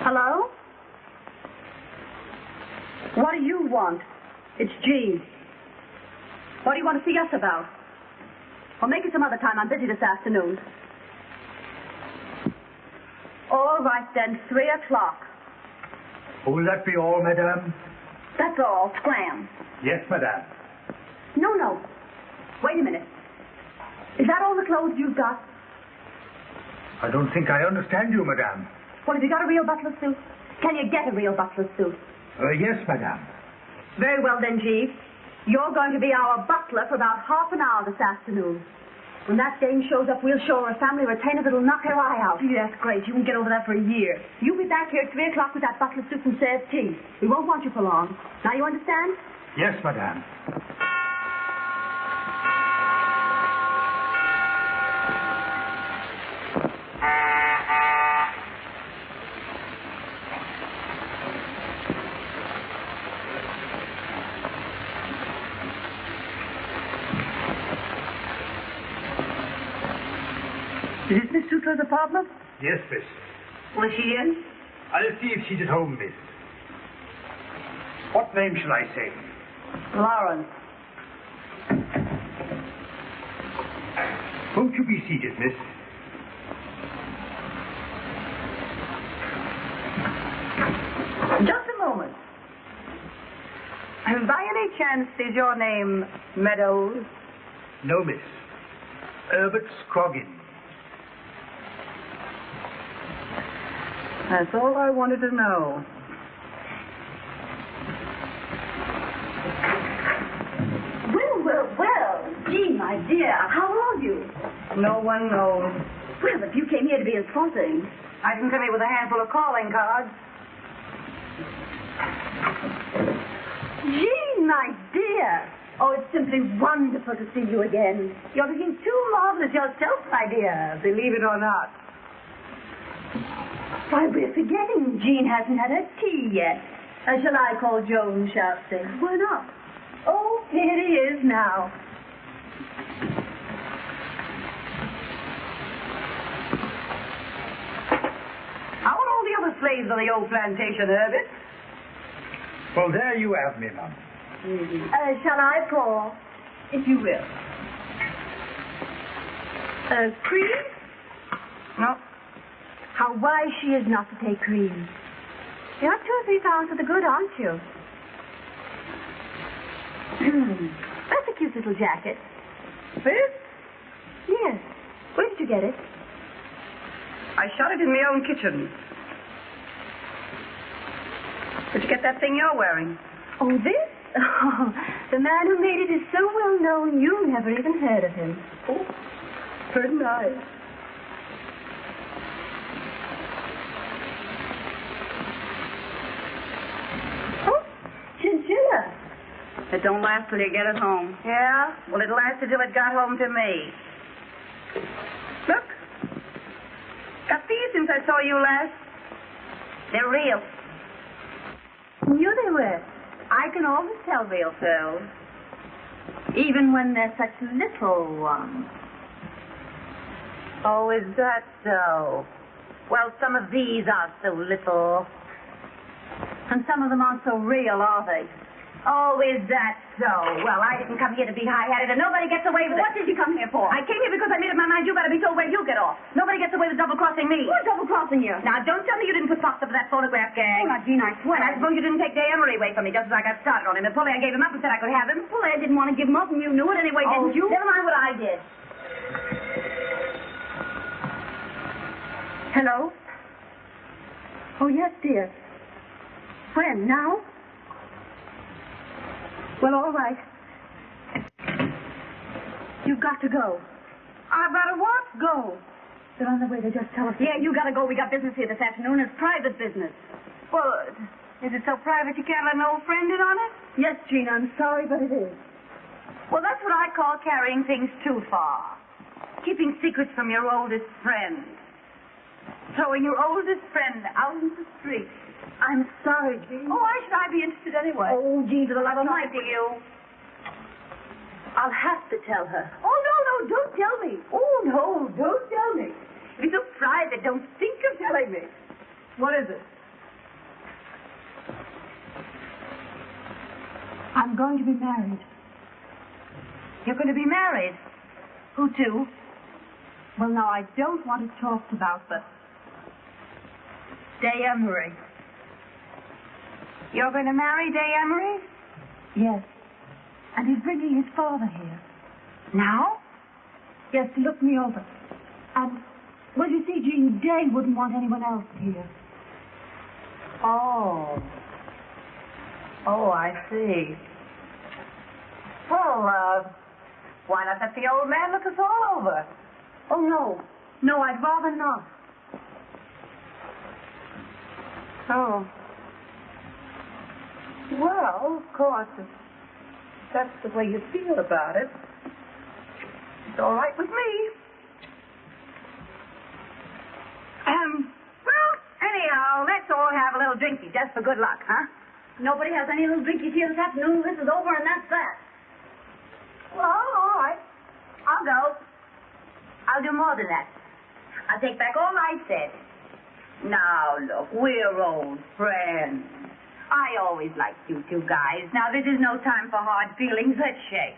Hello? What do you want? It's G. What do you want to see us about? Well, make it some other time. I'm busy this afternoon. All right, then. 3 o'clock. Will that be all, madame? That's all. Scram. Yes, madame. No. Wait a minute. Is that all the clothes you've got? I don't think I understand you, madame. Well, have you got a real butler suit? Can you get a real butler suit? Yes, madame. Very well, then, Jeeves. You're going to be our butler for about half an hour this afternoon. When that dame shows up, we'll show her a family retainer that'll knock her eye out. Gee, that's great. You won't get over that for a year. You'll be back here at 3 o'clock with that butler suit and serve tea. We won't want you for long. Now you understand? Yes, madame. Is this Miss Sutro's apartment? Yes, miss. Was she in? I'll see if she's at home, miss. What name shall I say? Lawrence. Won't you be seated, miss? Just a moment. By any chance, is your name Meadows? No, miss. Herbert Scroggin. That's all I wanted to know. Well. Gee, my dear, how are you? No one knows. Well, if you came here to be insulting. I didn't come here with a handful of calling cards. Gee, my dear. Oh, it's simply wonderful to see you again. You're looking too marvelous yourself, my dear. Believe it or not. Why, we're forgetting Jean hasn't had her tea yet. Shall I call Joan, Shasta? Why not? Oh, here he is now. How are all the other slaves on the old plantation, Herbert? Well, there you have me, ma'am. Shall I call? If you will. Cream? No. How wise she is not to take cream. You're 2 or 3 pounds for the good, aren't you? That's a cute little jacket. This? Yes. Where did you get it? I shot it in my own kitchen. Did you get that thing you're wearing? Oh, this? Oh, the man who made it is so well known you never even heard of him. Oh, very nice. Oh, chinchilla. It don't last till you get it home. Yeah? Well, it lasted till it got home to me. Look. Got these since I saw you last. They're real. Knew they were. I can always tell real pearls. Even when they're such little ones. Oh, is that so? Well, some of these are so little. And some of them aren't so real, are they? Oh, is that so? Well, I didn't come here to be high-hatted, and nobody gets away with it. What did you come here for? I came here because I made up my mind you better be told where you get off. Nobody gets away with double-crossing me. Who's double-crossing you? Now, don't tell me you didn't put pops up for that photograph gang. Oh, now, Jean, I swear. And I suppose you didn't take Day Emery away from me just as I got started on him. And Polly, I gave him up and said I could have him. Well, I didn't want to give him up, and you knew it anyway, Oh, didn't you? never mind what I did. Hello? Oh, yes, dear. When? Now? Well, all right. You've got to go. I've got to what? Go. They're on their way. They just telephoned. Yeah, you gotta go. We got business here this afternoon. It's private business. Well, is it so private you can't let an old friend in on it? Yes, Gina, I'm sorry, but it is. Well, that's what I call carrying things too far. Keeping secrets from your oldest friend. Throwing your oldest friend out into the street. I'm sorry, Jean. Oh, why should I be interested anyway? Oh, Jean, for the love of Mike, Mike. you. I'll have to tell her. Oh, no, don't tell me. Oh, no, don't tell me. If it's so private, don't think of telling me. What is it? I'm going to be married. You're going to be married? Who to? Well, now, I don't want it talked about, but... Day Emery. You're going to marry Day Emery? Yes. And he's bringing his father here. Now? Yes, to look me over. And, well, you see, Jean, Day wouldn't want anyone else here. Oh. Oh, I see. Well, why not let the old man look us all over? Oh, no. No, I'd rather not. Oh. Well, of course, if that's the way you feel about it, it's all right with me. Well, anyhow, let's all have a little drinky just for good luck, huh? Nobody has any little drinkies here this afternoon. This is over, and that's that. Well, all right. I'll go. I'll do more than that. I'll take back all I said. Now, look, we're old friends. I always liked you two guys. Now, this is no time for hard feelings. Let's shake.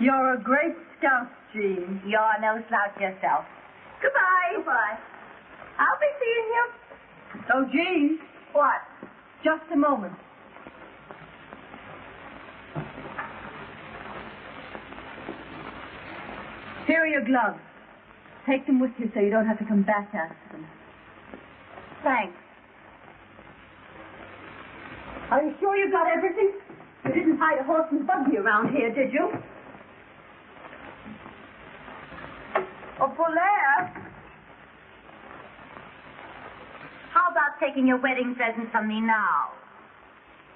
You're a great scout, Jean. You're no slouch yourself. Goodbye. Goodbye. I'll be seeing you. Oh, Jean. What? Just a moment. Here are your gloves. Take them with you so you don't have to come back after them. Thanks. Are you sure you got everything? You didn't hide a horse and buggy around here, did you? Oh, Polaire. How about taking your wedding present from me now?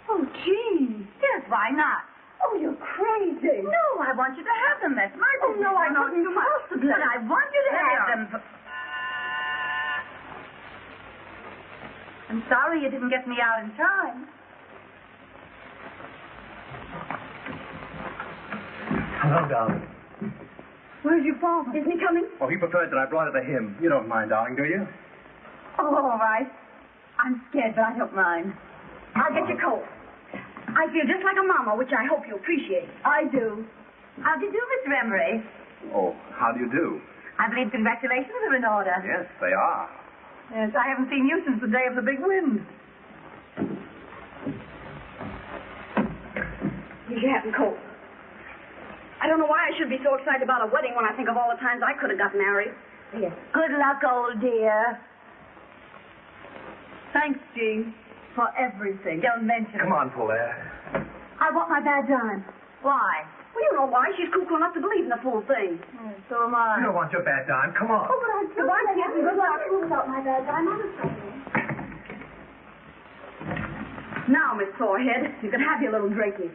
Oh, Jean. Yes, why not? Oh, you're crazy. No, I want you to have them. That's my Oh, business. no, I couldn't possibly. But I want you to have them. I'm sorry you didn't get me out in time. Hello, darling. Where's your father? Isn't he coming? Oh, he preferred that I brought it to him. You don't mind, darling, do you? Oh, all right. I'm scared, but I don't mind. I'll get your coat. I feel just like a mama, which I hope you appreciate. I do. How do you do, Mr. Emery? Oh, how do you do? I believe congratulations are in order. Yes, they are. Yes, I haven't seen you since the day of the big wind. Here's your hat and coat. I don't know why I should be so excited about a wedding when I think of all the times I could have got married. Yes. Good luck, old dear. Thanks, Jean, for everything. Don't mention Come it. on, Polaire. I want my bad time. Why? Well, you know why. She's cuckoo enough to believe in the full thing. So am I. You don't want your bad dime. Come on. Oh, but I do. Goodbye, Kitten. Good luck. Without my bad time, I'm Now, Miss Sorehead, you can have your little drinky.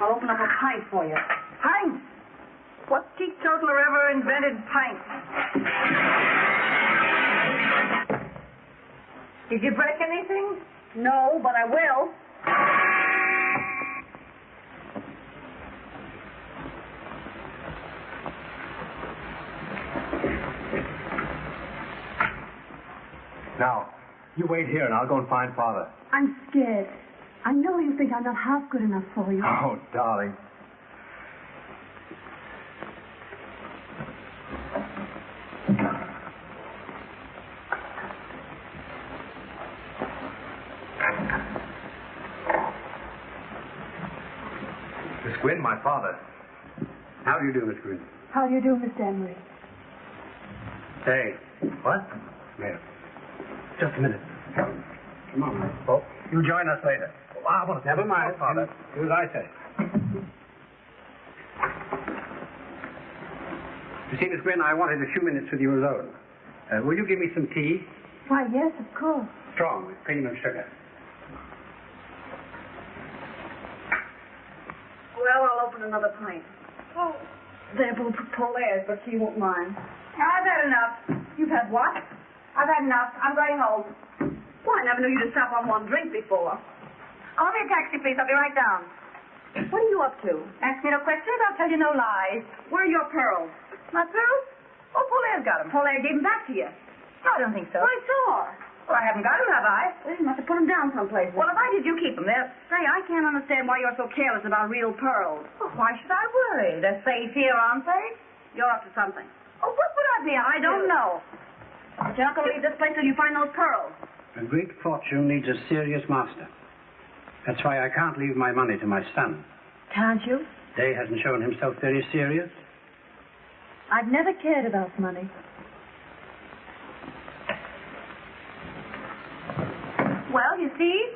I'll open up a pint for you. Pints? What teetotaler ever invented pints? Did you break anything? No, but I will. Now, you wait here and I'll go and find Father. I'm scared. I know you think I'm not half good enough for you. Oh, darling. Miss Gwynn, my father. How do you do, Miss Gwynn? How do you do, Mr. Emery? Hey. What? Yeah. Just a minute. Come on. Oh, you join us later. I want to... Never mind, Father. Do as I say. You see, Miss Gwynn, I wanted a few minutes with you alone. Will you give me some tea? Why, yes, of course. Strong, with cream and sugar. Well, I'll open another pint. Oh, they're both Polaire's, but she won't mind. I've had enough. You've had what? I've had enough. I'm going home. Well, I never knew you to stop on one drink before. I'll be a taxi, please. I'll be right down. What are you up to? Ask me no questions. I'll tell you no lies. Where are your pearls? My pearls? Oh, Polaire's got them. Polaire gave them back to you. No, I don't think so. I saw her. Well, I haven't got them, have I? Well, you must have put them down someplace. Well, if I did, you keep them there. Say, I can't understand why you're so careless about real pearls. Well, why should I worry? They're safe here, aren't they? You're up to something. Oh, what would I be? I don't know. But you're not going to leave this place till you find those pearls. A great fortune needs a serious master. That's why I can't leave my money to my son. Can't you? Day hasn't shown himself very serious. I've never cared about money. Well, you see,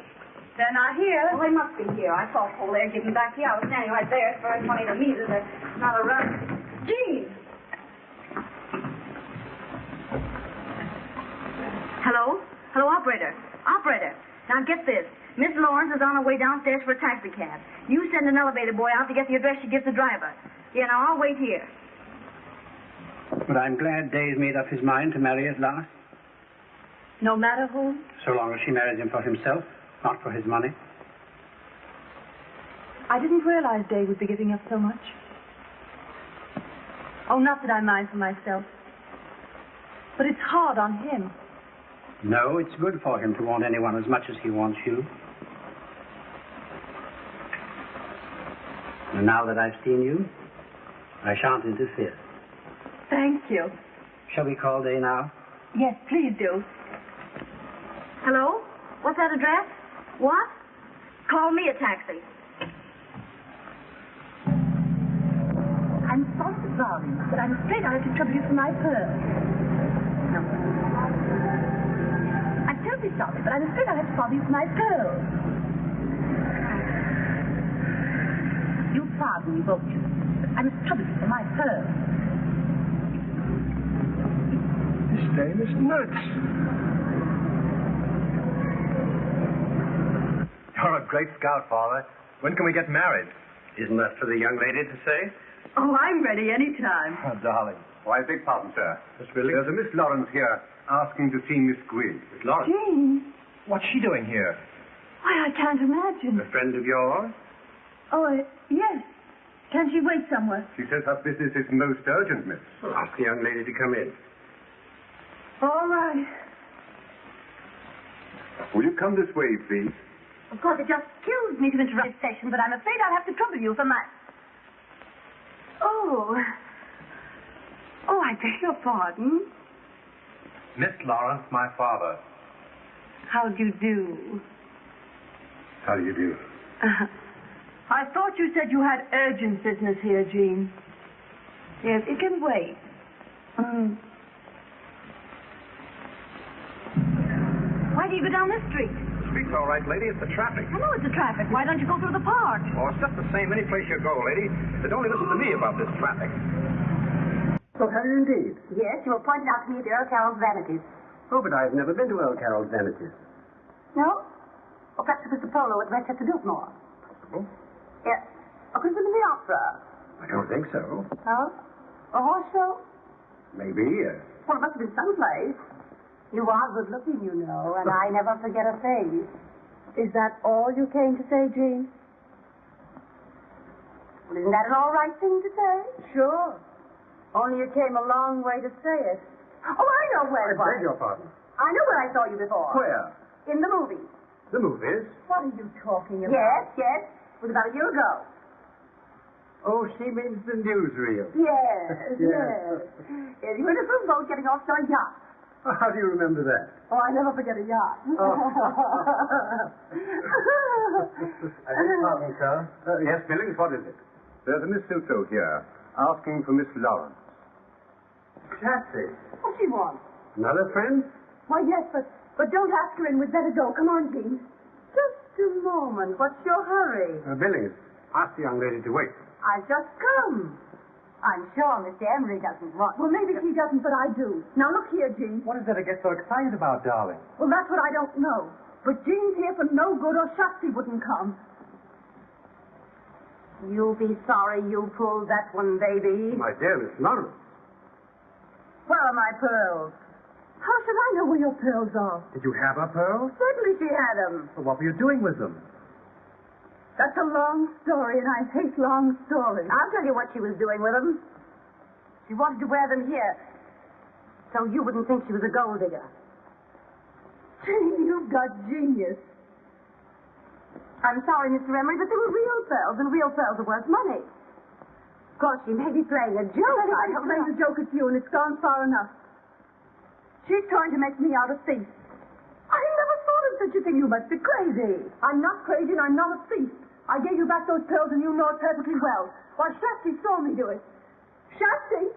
they're not here. Well, they must be here. I saw Polaire give them back to you. I was standing right there. It's very funny to me that they're not around. Jean! Hello? Hello, operator. Operator. Now get this. Miss Lawrence is on her way downstairs for a taxi cab. You send an elevator boy out to get the address she gives the driver. Yeah, now I'll wait here. But I'm glad Day's made up his mind to marry at last. No matter who? So long as she marries him for himself, not for his money. I didn't realize Day would be giving up so much. Oh, not that I mind for myself. But it's hard on him. No, it's good for him to want anyone as much as he wants you. And now that I've seen you, I shan't interfere. Thank you. Shall we call Day now? Yes, please do. Hello? What's that address? What? Call me a taxi. I'm sorry, but I'm afraid I'll have to trouble you for my purse. No. I'm terribly sorry, but I'm afraid I'll have to bother you for my pearls. You pardon me, won't you? I must trouble you for my pearls. This Dame is nuts. You're a great scout, Father. When can we get married? Isn't that for the young lady to say? Oh, I'm ready any time. Oh, darling. Why, beg pardon, sir. Miss Billy? There's a Miss Lawrence here asking to see Miss Gwynn. Miss Lawrence? Jean. What's she doing here? Why, I can't imagine. A friend of yours? Oh, yes. Can she wait somewhere? She says her business is most urgent, miss. Well, ask the young lady to come in. All right. Will you come this way, please? Of course, it just kills me to interrupt this session, but I'm afraid I'll have to trouble you for my... Oh. Oh, I beg your pardon. Miss Lawrence, my father. How do you do? How do you do? I thought you said you had urgent business here, Jean. Yes, it can wait. Why do you go down this street? The street's all right, lady. It's the traffic. I know it's the traffic. Why don't you go through the park? Oh, it's just the same any place you go, lady. But don't listen to me about this traffic. So have you indeed? Yes, you were pointed out to me at the Earl Carroll's Vanities. Oh, but I've never been to Earl Carroll's Vanities. No? Or perhaps it was the polo at Manchester Biltmore. Oh? Yes. Or could it have been the opera? I don't think so. No? A horse show? Maybe. Well, it must have been someplace. You are good looking, you know, and I never forget a face. Is that all you came to say, Jean? Well, isn't that an all right thing to say? Sure. Only you came a long way to say it. Oh, I know where it was. I beg your pardon. I know where I saw you before. Where? In the movies. The movies? What are you talking about? Yes. It was about a year ago. Oh, she means the newsreel. Yes. You were in a little boat getting off to a yacht. Oh, how do you remember that? Oh, I never forget a yacht. Oh. I beg your pardon, sir. Yes, Billings, what is it? There's a Miss Silto here asking for Miss Lawrence. Taxi. What she wants? Another friend? Why, yes, but don't ask her in. We'd better go. Come on, Jean. Just a moment. What's your hurry? Billings, ask the young lady to wait. I've just come. I'm sure Mr. Emery doesn't want... Well, maybe he doesn't, but I do. Now, look here, Jean. What is there to get so excited about, darling? Well, that's what I don't know. But Jean's here for no good or Shotzi wouldn't come. You'll be sorry you pulled that one, baby. My dear Miss Lawrence. Where are my pearls? How should I know where your pearls are? Did you have her pearls? Certainly she had them. Well, what were you doing with them? That's a long story, and I hate long stories. I'll tell you what she was doing with them. She wanted to wear them here so you wouldn't think she was a gold digger. Jean, you've got genius. I'm sorry, Mr. Emery, but they were real pearls, and real pearls are worth money. Of course, she may be playing a joke. If anybody's playing a joke at you, and it's gone far enough. She's trying to make me out a thief. I never thought of such a thing. You must be crazy. I'm not crazy, and I'm not a thief. I gave you back those pearls, and you know it perfectly well. Why, Shafty saw me do it. Shafty!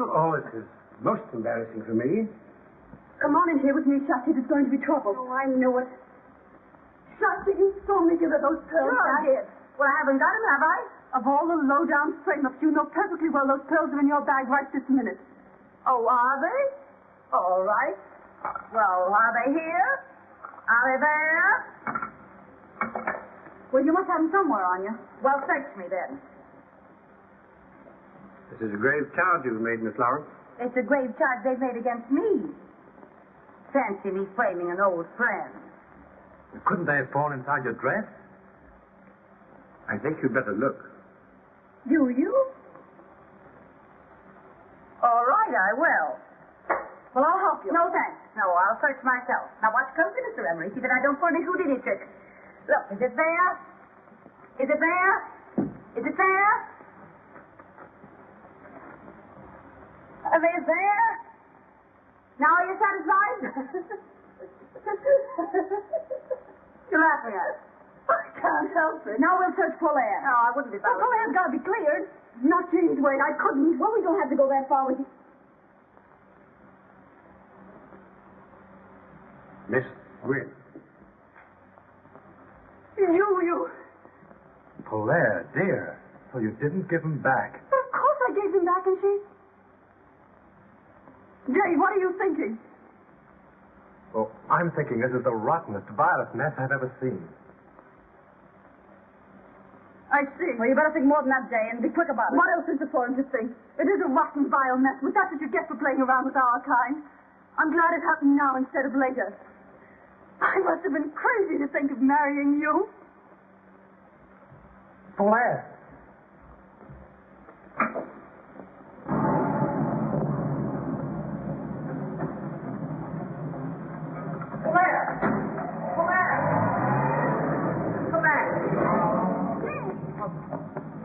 Oh, this is most embarrassing for me. Come on in here with me, Shafty. There's going to be trouble. Oh, I knew it. Shafty, you saw me give her those pearls Sure I back. did. Well, I haven't got them, have I? Of all the low-down frame-ups, you know perfectly well those pearls are in your bag right this minute. Oh, are they? All right. Well, are they here? Are they there? Well, you must have them somewhere on you. Well, search me then. This is a grave charge you've made, Miss Lawrence. It's a grave charge they've made against me. Fancy me framing an old friend. Couldn't they have fallen inside your dress? I think you'd better look. Do you? All right, I will. Well, I'll help you. No, thanks. No, I'll search myself. Now, watch closely, Mr. Emery. See that I don't pull any Houdini tricks. Look, is it there? Is it there? Is it there? Are they there? Now are you satisfied? You're laughing at it. I can't help it. Now we'll search Polaire. No, I wouldn't be Well, bothered. Polaire's got to be cleared. Not Jean's way. I couldn't. Well, we don't have to go that far with you. Miss Gwynn. You. Polaire, dear. So you didn't give them back. But of course I gave them back, and she... Dave, what are you thinking? Well, I'm thinking this is the rottenest, vilest mess I've ever seen. I see. Well, you better think more than that, Jay, and be quick about it. What else is there for him to think? It is a rotten, vile mess, but that's what you get for playing around with our kind. I'm glad it happened now instead of later. I must have been crazy to think of marrying you. Polaire.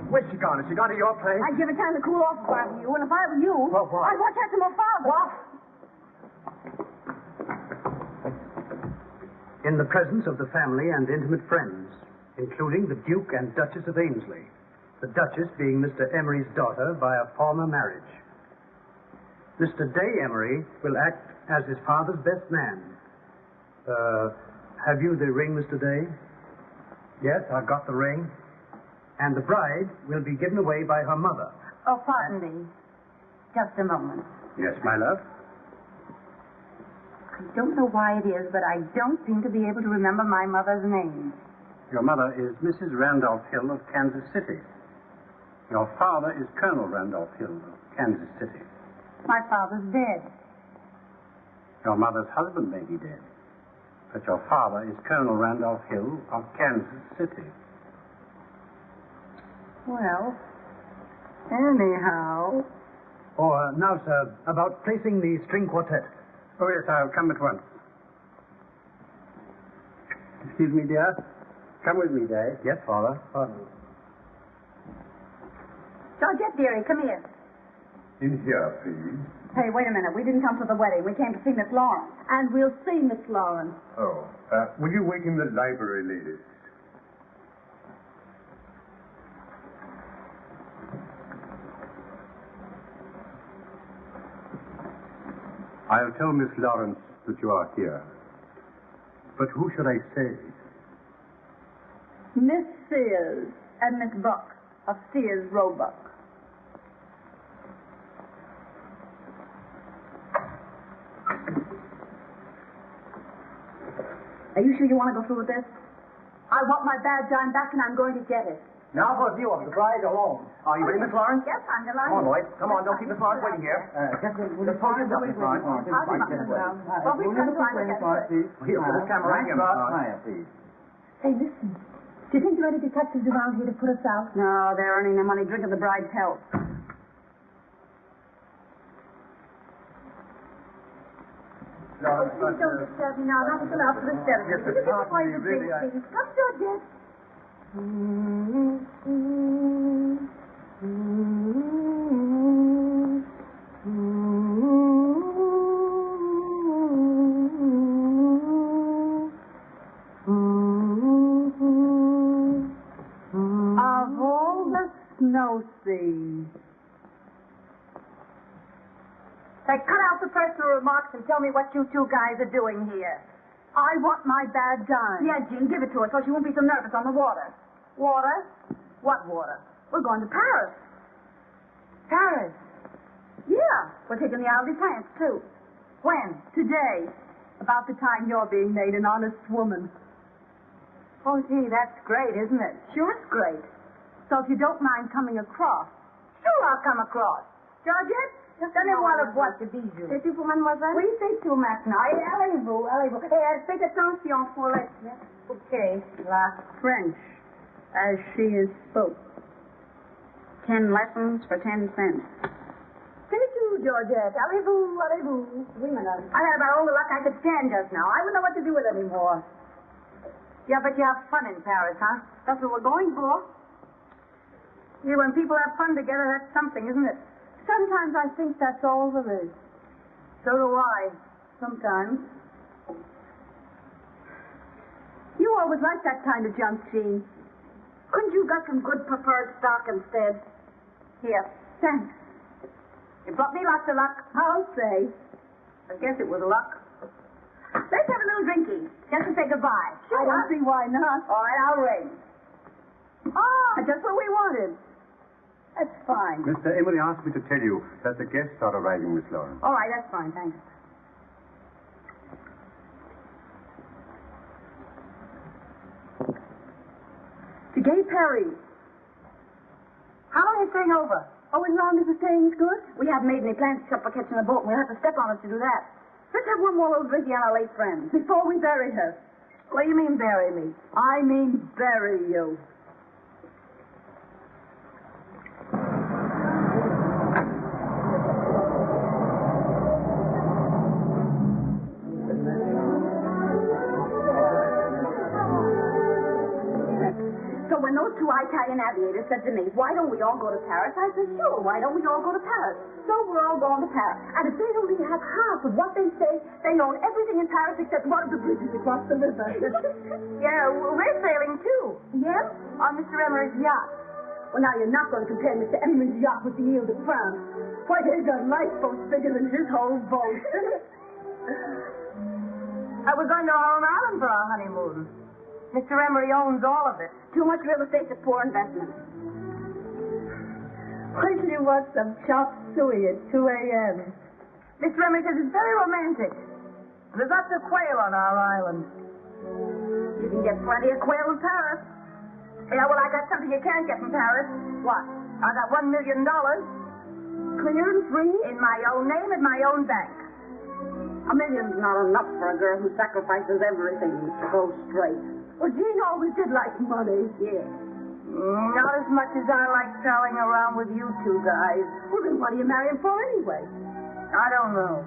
Where's she gone? Has she gone to your place? I'd give it time to cool off if I were you, and if I were you, Well, what? I'd watch out for my father. What? In the presence of the family and intimate friends, including the Duke and Duchess of Ainsley, the Duchess being Mr. Emery's daughter by a former marriage. Mr. Day Emery will act as his father's best man. Have you the ring, Mr. Day? Yes, I've got the ring. And the bride will be given away by her mother. Oh, pardon me. Just a moment. Yes, my love. I don't know why it is, but I don't seem to be able to remember my mother's name. Your mother is Mrs. Randolph Hill of Kansas City. Your father is Colonel Randolph Hill of Kansas City. My father's dead. Your mother's husband may be dead, but your father is Colonel Randolph Hill of Kansas City. Well, anyhow... Oh, now, sir, about placing the string quartet. Oh, yes, I'll come at once. Excuse me, dear. Come with me, Day. Yes, Father. Georgette, dearie, come here. In here, please. Hey, wait a minute. We didn't come to the wedding. We came to see Miss Lawrence. And we'll see Miss Lawrence. Oh, will you wait in the library, ladies? I'll tell Miss Lawrence that you are here. But who should I say? Miss Sears and Miss Buck of Sears Roebuck. Are you sure you want to go through with this? I want my bad dime back, and I'm going to get it. Now for a view of the bride alone. Are you ready, Miss Lawrence? Yes, I'm Come on, delighted. boys. Come on, don't keep Miss Lawrence waiting here. Just hold yourself, Miss Lawrence. Well, we can find it. Here, put this camera right here, Miss Lawrence. Hey, listen. Do you think there are any detectives around here to put us out? No, they're earning their money drinking the bride's health. Please don't disturb me now. Not until after the ceremony. Yes, but Will you pardon quiet me, the really, drink, please? Come, Georgette. Of all the snow seas. Say, cut out the personal remarks and tell me what you two guys are doing here. I want my bad dime. Yeah, Jean, give it to her so she won't be so nervous on the water. Water? What water? We're going to Paris. Paris. Yeah, we're taking the Isle de France, too. When? Today, about the time you're being made an honest woman. Oh, gee, that's great, isn't it? Sure, it's great. So if you don't mind coming across. Sure, I'll come across. Georgette? Donnez-moi le boîte de bijoux. C'est tout pour mademoiselle? Oui, c'est tout maintenant. Et allez-vous, allez-vous. Et faites attention pour les... Okay, la French, as she is spoke. 10 lessons for 10 cents. C'est tout, Georgette. Allez-vous, allez-vous. Oui, madame. I had about all the luck I could stand just now. I wouldn't know what to do with it anymore. Yeah, but you have fun in Paris, huh? That's what we're going for. Yeah, when people have fun together, that's something, isn't it? Sometimes I think that's all there is. So do I. Sometimes. You always liked that kind of junk, Jean. Couldn't you got some good preferred stock instead? Here. Thanks. You brought me lots of luck. I'll say. I guess it was luck. Let's have a little drinking, just to say goodbye. I don't see why not. All right, I'll ring. Ah, just what we wanted. That's fine. Mr. Emery asked me to tell you that the guests are arriving, Miss Lawrence. All right, that's fine, thanks. To Gay Perry. How long are you staying over? Oh, as long as the staying's good? We haven't made any plans except for catching a boat, and we'll have to step on it to do that. Let's have one more little drinky on our late friends. Before we bury her. What do you mean, bury me? I mean bury you. So when those two Italian aviators said to me, why don't we all go to Paris? I said, sure, why don't we all go to Paris? So we're all going to Paris. And if they don't even have half of what they say, they own everything in Paris except one of the bridges across the river. Yeah, we're sailing too. Yeah? On Mr. Emery's yacht. Well, now you're not going to compare Mr. Emery's yacht with the Ile de France. Why, there's a lifeboat bigger than his whole boat. We're going to our own island for our honeymoon. Mr. Emery owns all of it. Too much real estate's a poor investment. Why do you want some chop suey at 2 a.m.? Mr. Emery says it's very romantic. There's lots of quail on our island. You can get plenty of quail in Paris. Yeah, well, I got something you can't get from Paris. What? I got $1 million. Clear and free? In my own name at my own bank. $1 million's not enough for a girl who sacrifices everything to go straight. Well, Jean always did like money. Yeah. Not as much as I like prowling around with you two guys. Well, then what are you marrying for anyway? I don't know.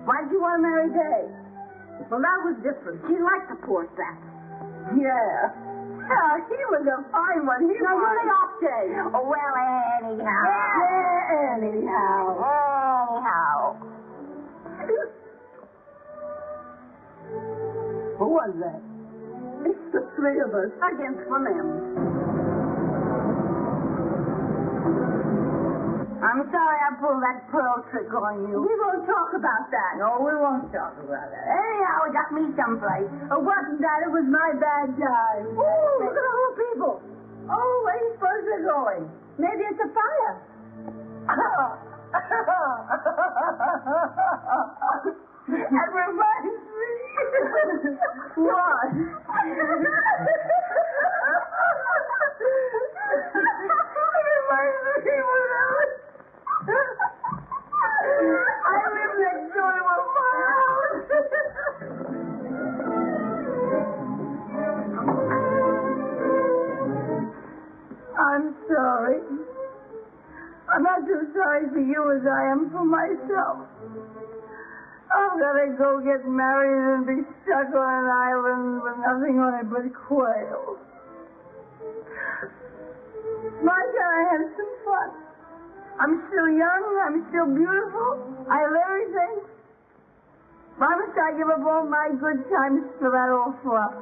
Why did you want to marry Day? Well, that was different. She liked the poor sap. Yeah. Yeah, he was a fine one. He Now, was. you lay off, Jay. Oh, well, anyhow. Yeah, anyhow. Anyhow. Who was that? It's the three of us. Against Clement. I'm sorry I pulled that pearl trick on you. We won't talk about that. No, we won't talk about that. Anyhow, it got me someplace. It wasn't that. It was my bad time. Ooh, look at all the people. Oh, where do you suppose they're going? Maybe it's a fire. That reminds me. What? myself. I'm gonna go get married and be stuck on an island with nothing on it but quail. Why can't I have some fun? I'm still young, I'm still beautiful, I have everything. Why must I give up all my good times for that old fluff?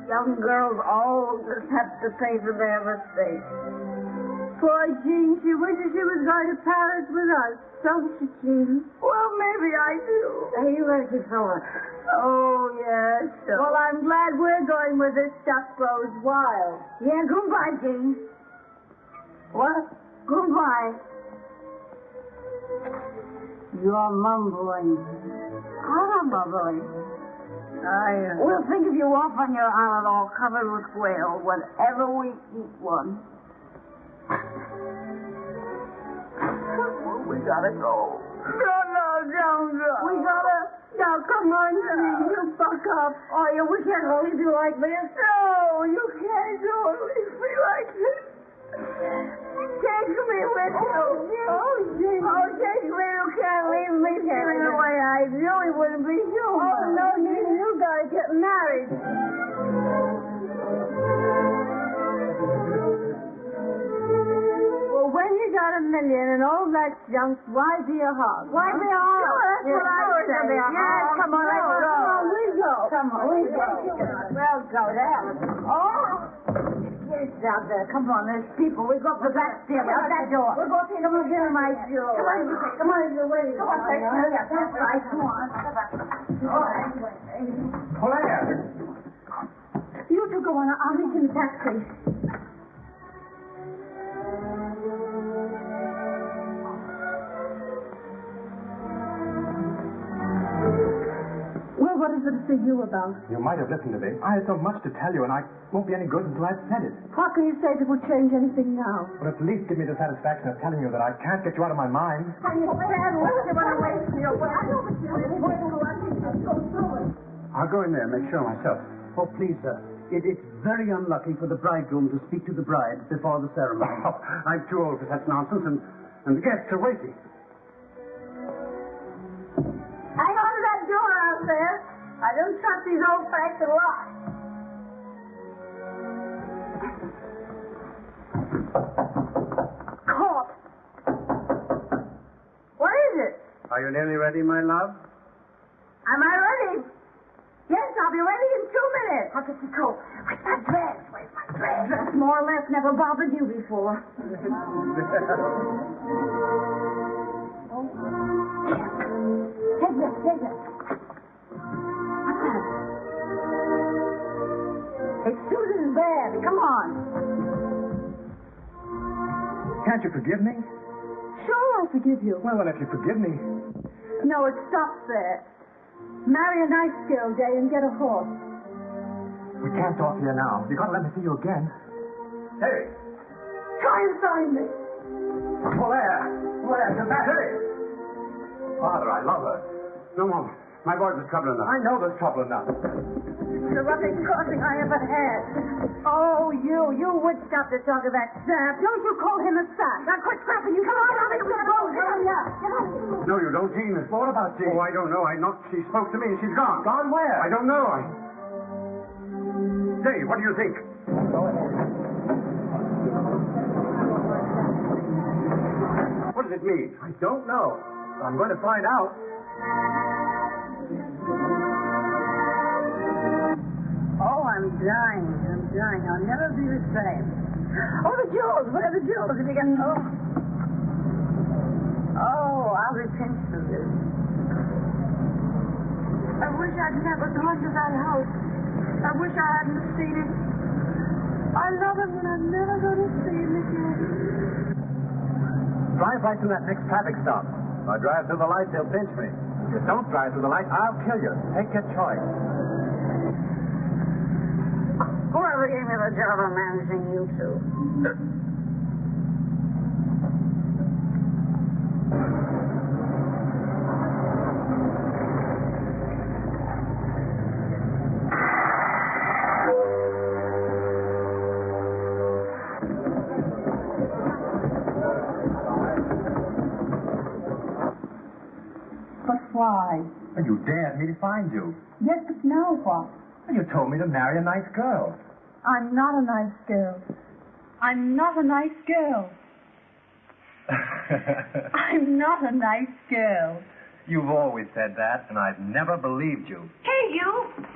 Young girls all just have to pay for their mistakes. Poor Jean, she wishes she was going to Paris with us, don't you, Jean? Well, maybe I do. Hey, you lucky fella. Oh, yes. Well, I'm glad we're going where this stuff goes wild. Yeah, goodbye, Jean. What? Goodbye. You're mumbling. I'm not mumbling. We'll think of you off on your island all covered with quail whenever we eat one. We gotta go. No, don't go. We gotta... Now, come on, Jean, you buck up. Oh, yeah, we can't leave you like this. No, you can't go and leave me like this. Take me with you. Oh, Jean. Oh, take me. You can't leave me feeling the way I do. It wouldn't be human. Oh, no, Jean, you gotta get married. Well, when you got $1 million and all that junk, why be a hog? Why be a hog? That's what I was saying. Yes, come on, let's go. Come on, we go. Come on, we go. We'll go there. Oh! Get out there. Come on, there's people. We go for that stair, out that door. We'll go take them again, my jewel. Come on, you're waiting. Come on, that's right. Come on. All right. Claire! You two go on. I'll meet you in the taxi. Well, what is it to see you about? You might have listened to me. I had so much to tell you, and I won't be any good until I've said it. What can you say that will change anything now? But at least give me the satisfaction of telling you that I can't get you out of my mind. I'll go in there and make sure myself. Oh, please, sir. It's very unlucky for the bridegroom to speak to the bride before the ceremony. Oh, I'm too old for such nonsense, and the guests are waiting. Hang on to that door out there. I don't trust these old-fashioned locks. Caught. What is it? Are you nearly ready, my love? Am I ready? Yes, I'll be ready in 2 minutes. How does she coat? Where's my dress? Where's my dress? Dress more or less never bothered you before. Take this. What's that? It's Susan's bag. Come on. Can't you forgive me? Sure, I'll forgive you. Well, if you forgive me... No, it stops there. Marry a nice girl, Day, and get a horse. We can't talk here now. You gotta let me see you again. Hey! Try and find me. Claire, come back. Hey! Father, I love her. No, Mom. My boys are trouble enough. I know there's trouble enough. The roughest crossing I ever had. Oh, you would stop to talk of that sap. Don't you call him a sap. Now quit scrapping. You come on, I'll make you go. No, you don't, Jean. What about Jean? Oh, I don't know. She spoke to me and she's gone. Gone where? I don't know. Dave, what do you think? Go ahead. What does it mean? I don't know. I'm going to find out. Oh, I'm dying. I'll never be the same. Oh, the jewels. Where are the jewels? If you get... Oh, I'll be pinched for this. I wish I'd never gone to that house. I wish I hadn't seen it. I love him, and I'm never going to see him again. Drive right through that next traffic stop. If I drive through the light, they'll pinch me. If you don't drive through the light, I'll kill you. Take your choice. Whoever gave me the job of managing you two? But why? And you dared me to find you. Yes, but now what? And you told me to marry a nice girl. I'm not a nice girl. I'm not a nice girl. I'm not a nice girl. You've always said that, and I've never believed you. Hey, you.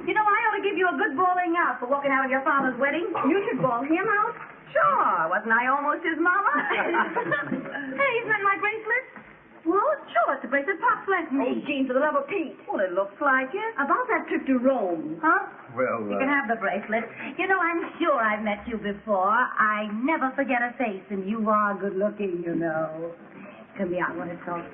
You know, I ought to give you a good bawling out for walking out of your father's wedding. You should bawl him out. Sure. Wasn't I almost his mama? Hey, isn't that my bracelet? What? Sure, it's the bracelet Pops left me. Oh, Jean, for the love of Pete. Well, it looks like it. About that trip to Rome. Huh? Well, You can have the bracelet. You know, I'm sure I've met you before. I never forget a face, and you are good looking, you know. Come here, I want to talk.